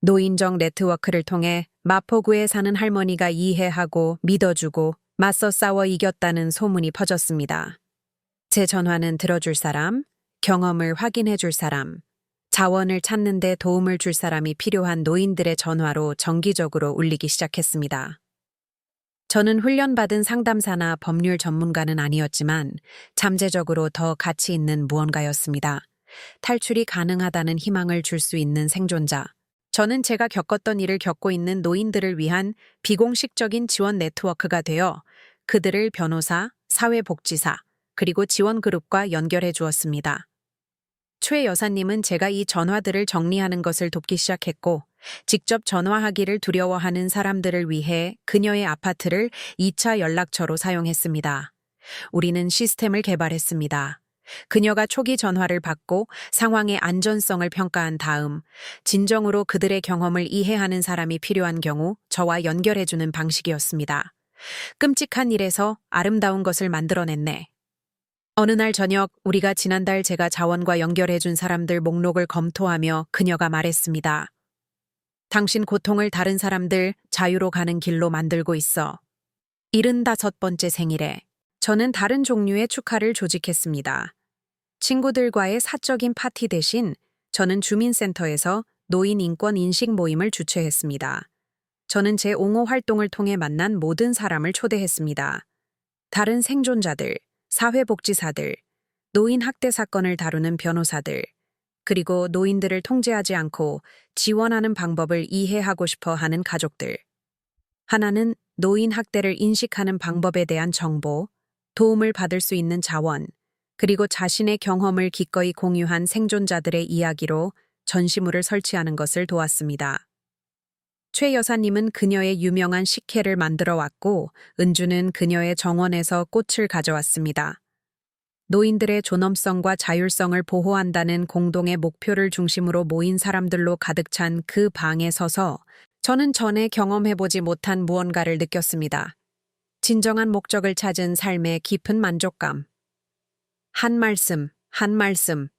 노인정 네트워크를 통해 마포구에 사는 할머니가 이해하고 믿어주고 맞서 싸워 이겼다는 소문이 퍼졌습니다. 제 전화는 들어줄 사람, 경험을 확인해줄 사람, 자원을 찾는 데 도움을 줄 사람이 필요한 노인들의 전화로 정기적으로 울리기 시작했습니다. 저는 훈련받은 상담사나 법률 전문가는 아니었지만 잠재적으로 더 가치 있는 무언가였습니다. 탈출이 가능하다는 희망을 줄 수 있는 생존자. 저는 제가 겪었던 일을 겪고 있는 노인들을 위한 비공식적인 지원 네트워크가 되어 그들을 변호사, 사회복지사, 그리고 지원그룹과 연결해 주었습니다. 최 여사님은 제가 이 전화들을 정리하는 것을 돕기 시작했고 직접 전화하기를 두려워하는 사람들을 위해 그녀의 아파트를 2차 연락처로 사용했습니다. 우리는 시스템을 개발했습니다. 그녀가 초기 전화를 받고 상황의 안전성을 평가한 다음 진정으로 그들의 경험을 이해하는 사람이 필요한 경우 저와 연결해주는 방식이었습니다. 끔찍한 일에서 아름다운 것을 만들어냈네. 어느 날 저녁 우리가 지난달 제가 자원과 연결해준 사람들 목록을 검토하며 그녀가 말했습니다. 당신 고통을 다른 사람들 자유로 가는 길로 만들고 있어. 75번째 생일에 저는 다른 종류의 축하를 조직했습니다. 친구들과의 사적인 파티 대신 저는 주민센터에서 노인 인권 인식 모임을 주최했습니다. 저는 제 옹호 활동을 통해 만난 모든 사람을 초대했습니다. 다른 생존자들, 사회복지사들, 노인 학대 사건을 다루는 변호사들, 그리고 노인들을 통제하지 않고 지원하는 방법을 이해하고 싶어 하는 가족들. 하나는 노인 학대를 인식하는 방법에 대한 정보, 도움을 받을 수 있는 자원, 그리고 자신의 경험을 기꺼이 공유한 생존자들의 이야기로 전시물을 설치하는 것을 도왔습니다. 최 여사님은 그녀의 유명한 식혜를 만들어 왔고 은주는 그녀의 정원에서 꽃을 가져왔습니다. 노인들의 존엄성과 자율성을 보호한다는 공동의 목표를 중심으로 모인 사람들로 가득 찬 그 방에 서서 저는 전에 경험해보지 못한 무언가를 느꼈습니다. 진정한 목적을 찾은 삶의 깊은 만족감. 한 말씀, 한 말씀.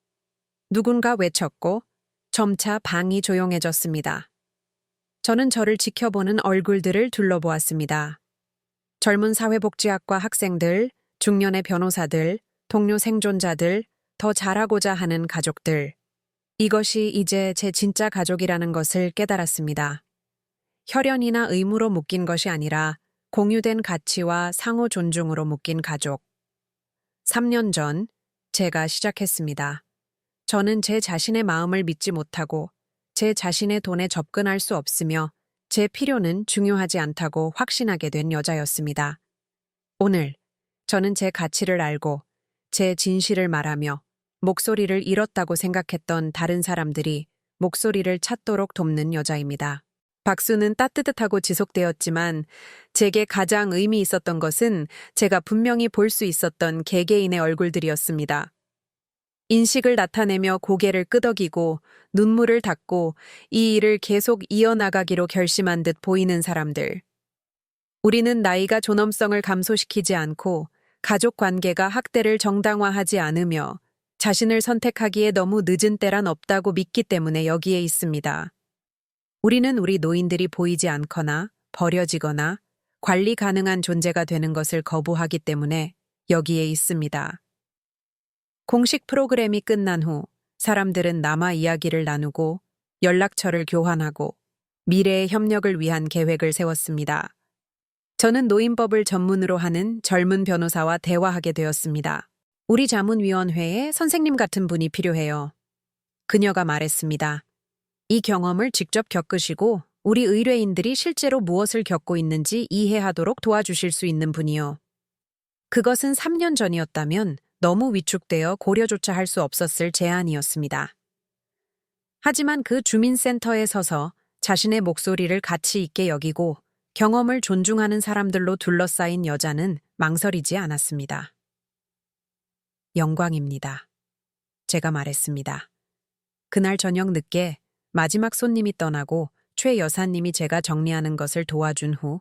누군가 외쳤고 점차 방이 조용해졌습니다. 저는 저를 지켜보는 얼굴들을 둘러보았습니다. 젊은 사회복지학과 학생들, 중년의 변호사들, 동료 생존자들, 더 잘하고자 하는 가족들. 이것이 이제 제 진짜 가족이라는 것을 깨달았습니다. 혈연이나 의무로 묶인 것이 아니라 공유된 가치와 상호 존중으로 묶인 가족. 3년 전 제가 시작했습니다. 저는 제 자신의 마음을 믿지 못하고 제 자신의 돈에 접근할 수 없으며 제 필요는 중요하지 않다고 확신하게 된 여자였습니다. 오늘 저는 제 가치를 알고 제 진실을 말하며 목소리를 잃었다고 생각했던 다른 사람들이 목소리를 찾도록 돕는 여자입니다. 박수는 따뜻하고 지속되었지만 제게 가장 의미 있었던 것은 제가 분명히 볼 수 있었던 개개인의 얼굴들이었습니다. 인식을 나타내며 고개를 끄덕이고 눈물을 닦고 이 일을 계속 이어나가기로 결심한 듯 보이는 사람들. 우리는 나이가 존엄성을 감소시키지 않고 가족 관계가 학대를 정당화하지 않으며 자신을 선택하기에 너무 늦은 때란 없다고 믿기 때문에 여기에 있습니다. 우리는 우리 노인들이 보이지 않거나 버려지거나 관리 가능한 존재가 되는 것을 거부하기 때문에 여기에 있습니다. 공식 프로그램이 끝난 후 사람들은 남아 이야기를 나누고 연락처를 교환하고 미래의 협력을 위한 계획을 세웠습니다. 저는 노인법을 전문으로 하는 젊은 변호사와 대화하게 되었습니다. 우리 자문위원회에 선생님 같은 분이 필요해요. 그녀가 말했습니다. 이 경험을 직접 겪으시고 우리 의뢰인들이 실제로 무엇을 겪고 있는지 이해하도록 도와주실 수 있는 분이요. 그것은 3년 전이었다면 너무 위축되어 고려조차 할 수 없었을 제안이었습니다. 하지만 그 주민센터에 서서 자신의 목소리를 가치 있게 여기고 경험을 존중하는 사람들로 둘러싸인 여자는 망설이지 않았습니다. 영광입니다. 제가 말했습니다. 그날 저녁 늦게 마지막 손님이 떠나고 최 여사님이 제가 정리하는 것을 도와준 후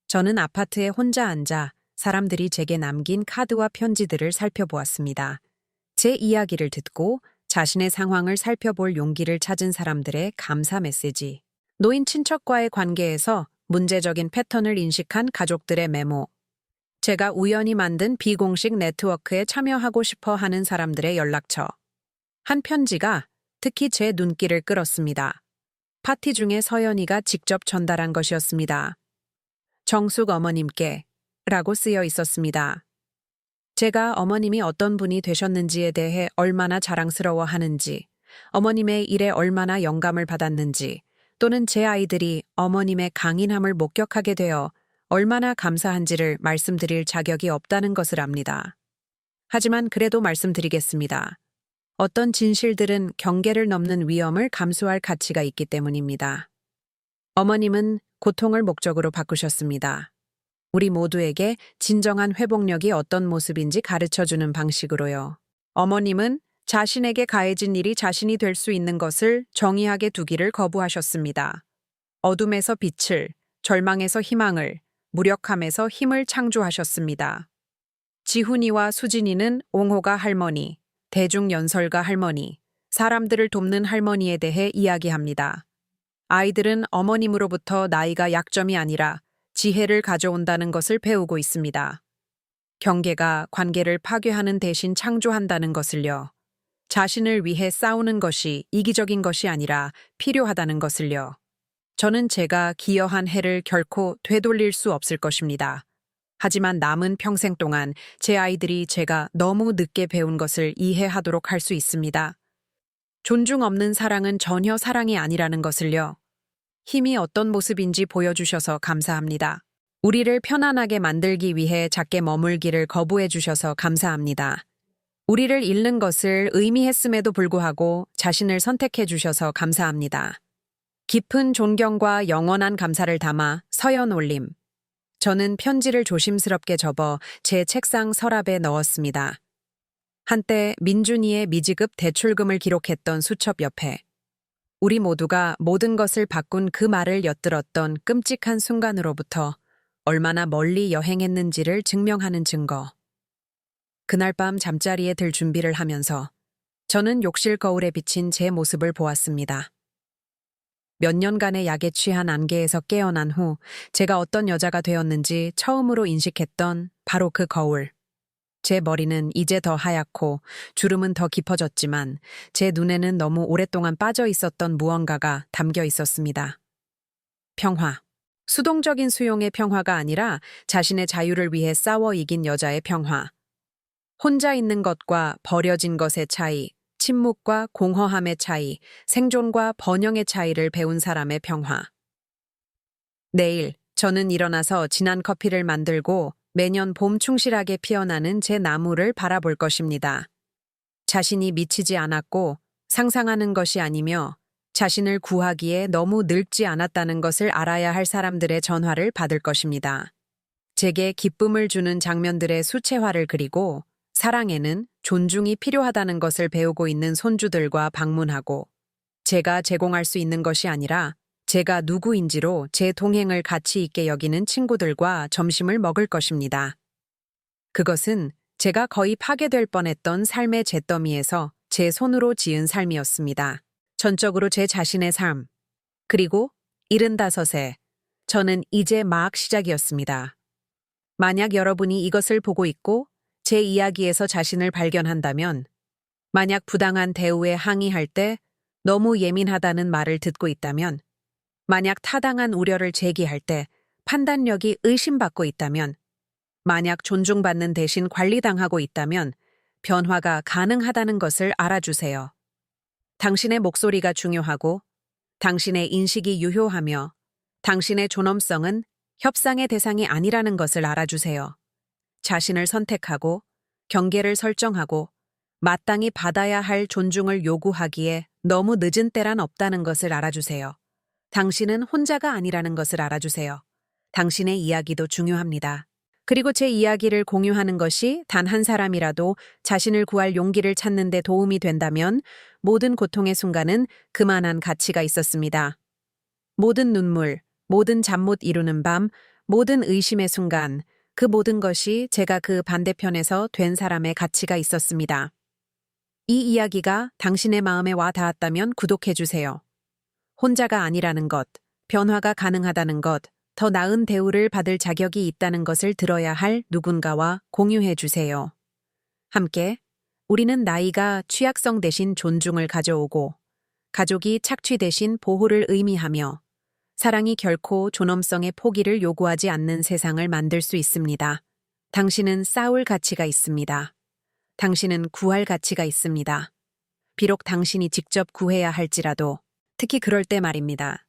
저는 아파트에 혼자 앉아 사람들이 제게 남긴 카드와 편지들을 살펴보았습니다. 제 이야기를 듣고 자신의 상황을 살펴볼 용기를 찾은 사람들의 감사 메시지. 노인 친척과의 관계에서 문제적인 패턴을 인식한 가족들의 메모. 제가 우연히 만든 비공식 네트워크에 참여하고 싶어 하는 사람들의 연락처. 한 편지가 특히 제 눈길을 끌었습니다. 파티 중에 서연이가 직접 전달한 것이었습니다. 정숙 어머님께 라고 쓰여 있었습니다. 제가 어머님이 어떤 분이 되셨는지에 대해 얼마나 자랑스러워하는지, 어머님의 일에 얼마나 영감을 받았는지, 또는 제 아이들이 어머님의 강인함을 목격하게 되어 얼마나 감사한지를 말씀드릴 자격이 없다는 것을 압니다. 하지만 그래도 말씀드리겠습니다. 어떤 진실들은 경계를 넘는 위험을 감수할 가치가 있기 때문입니다. 어머님은 고통을 목적으로 바꾸셨습니다. 우리 모두에게 진정한 회복력이 어떤 모습인지 가르쳐주는 방식으로요. 어머님은 자신에게 가해진 일이 자신이 될 수 있는 것을 정의하게 두기를 거부하셨습니다. 어둠에서 빛을, 절망에서 희망을, 무력함에서 힘을 창조하셨습니다. 지훈이와 수진이는 옹호가 할머니, 대중연설가 할머니, 사람들을 돕는 할머니에 대해 이야기합니다. 아이들은 어머님으로부터 나이가 약점이 아니라 지혜를 가져온다는 것을 배우고 있습니다. 경계가 관계를 파괴하는 대신 창조한다는 것을요. 자신을 위해 싸우는 것이 이기적인 것이 아니라 필요하다는 것을요. 저는 제가 기여한 해를 결코 되돌릴 수 없을 것입니다. 하지만 남은 평생 동안 제 아이들이 제가 너무 늦게 배운 것을 이해하도록 할 수 있습니다. 존중 없는 사랑은 전혀 사랑이 아니라는 것을요. 힘이 어떤 모습인지 보여주셔서 감사합니다. 우리를 편안하게 만들기 위해 작게 머물기를 거부해 주셔서 감사합니다. 우리를 잃는 것을 의미했음에도 불구하고 자신을 선택해 주셔서 감사합니다. 깊은 존경과 영원한 감사를 담아 서연 올림. 저는 편지를 조심스럽게 접어 제 책상 서랍에 넣었습니다. 한때 민준이의 미지급 대출금을 기록했던 수첩 옆에 우리 모두가 모든 것을 바꾼 그 말을 엿들었던 끔찍한 순간으로부터 얼마나 멀리 여행했는지를 증명하는 증거. 그날 밤 잠자리에 들 준비를 하면서 저는 욕실 거울에 비친 제 모습을 보았습니다. 몇 년간의 약에 취한 안개에서 깨어난 후 제가 어떤 여자가 되었는지 처음으로 인식했던 바로 그 거울. 제 머리는 이제 더 하얗고 주름은 더 깊어졌지만 제 눈에는 너무 오랫동안 빠져 있었던 무언가가 담겨 있었습니다. 평화. 수동적인 수용의 평화가 아니라 자신의 자유를 위해 싸워 이긴 여자의 평화. 혼자 있는 것과 버려진 것의 차이, 침묵과 공허함의 차이, 생존과 번영의 차이를 배운 사람의 평화. 내일 저는 일어나서 진한 커피를 만들고 매년 봄 충실하게 피어나는 제 나무를 바라볼 것입니다. 자신이 미치지 않았고 상상하는 것이 아니며 자신을 구하기에 너무 늙지 않았다는 것을 알아야 할 사람들의 전화를 받을 것입니다. 제게 기쁨을 주는 장면들의 수채화를 그리고 사랑에는 존중이 필요하다는 것을 배우고 있는 손주들과 방문하고 제가 제공할 수 있는 것이 아니라 제가 누구인지로 제 동행을 가치 있게 여기는 친구들과 점심을 먹을 것입니다. 그것은 제가 거의 파괴될 뻔했던 삶의 잿더미에서 제 손으로 지은 삶이었습니다. 전적으로 제 자신의 삶. 그리고 75세. 저는 이제 막 시작이었습니다. 만약 여러분이 이것을 보고 있고 제 이야기에서 자신을 발견한다면, 만약 부당한 대우에 항의할 때 너무 예민하다는 말을 듣고 있다면, 만약 타당한 우려를 제기할 때 판단력이 의심받고 있다면, 만약 존중받는 대신 관리당하고 있다면 변화가 가능하다는 것을 알아주세요. 당신의 목소리가 중요하고 당신의 인식이 유효하며 당신의 존엄성은 협상의 대상이 아니라는 것을 알아주세요. 자신을 선택하고 경계를 설정하고 마땅히 받아야 할 존중을 요구하기에 너무 늦은 때란 없다는 것을 알아주세요. 당신은 혼자가 아니라는 것을 알아주세요. 당신의 이야기도 중요합니다. 그리고 제 이야기를 공유하는 것이 단 한 사람이라도 자신을 구할 용기를 찾는 데 도움이 된다면 모든 고통의 순간은 그만한 가치가 있었습니다. 모든 눈물, 모든 잠 못 이루는 밤, 모든 의심의 순간, 그 모든 것이 제가 그 반대편에서 된 사람의 가치가 있었습니다. 이 이야기가 당신의 마음에 와 닿았다면 구독해주세요. 혼자가 아니라는 것, 변화가 가능하다는 것, 더 나은 대우를 받을 자격이 있다는 것을 들어야 할 누군가와 공유해 주세요. 함께 우리는 나이가 취약성 대신 존중을 가져오고 가족이 착취 대신 보호를 의미하며 사랑이 결코 존엄성의 포기를 요구하지 않는 세상을 만들 수 있습니다. 당신은 싸울 가치가 있습니다. 당신은 구할 가치가 있습니다. 비록 당신이 직접 구해야 할지라도, 특히 그럴 때 말입니다.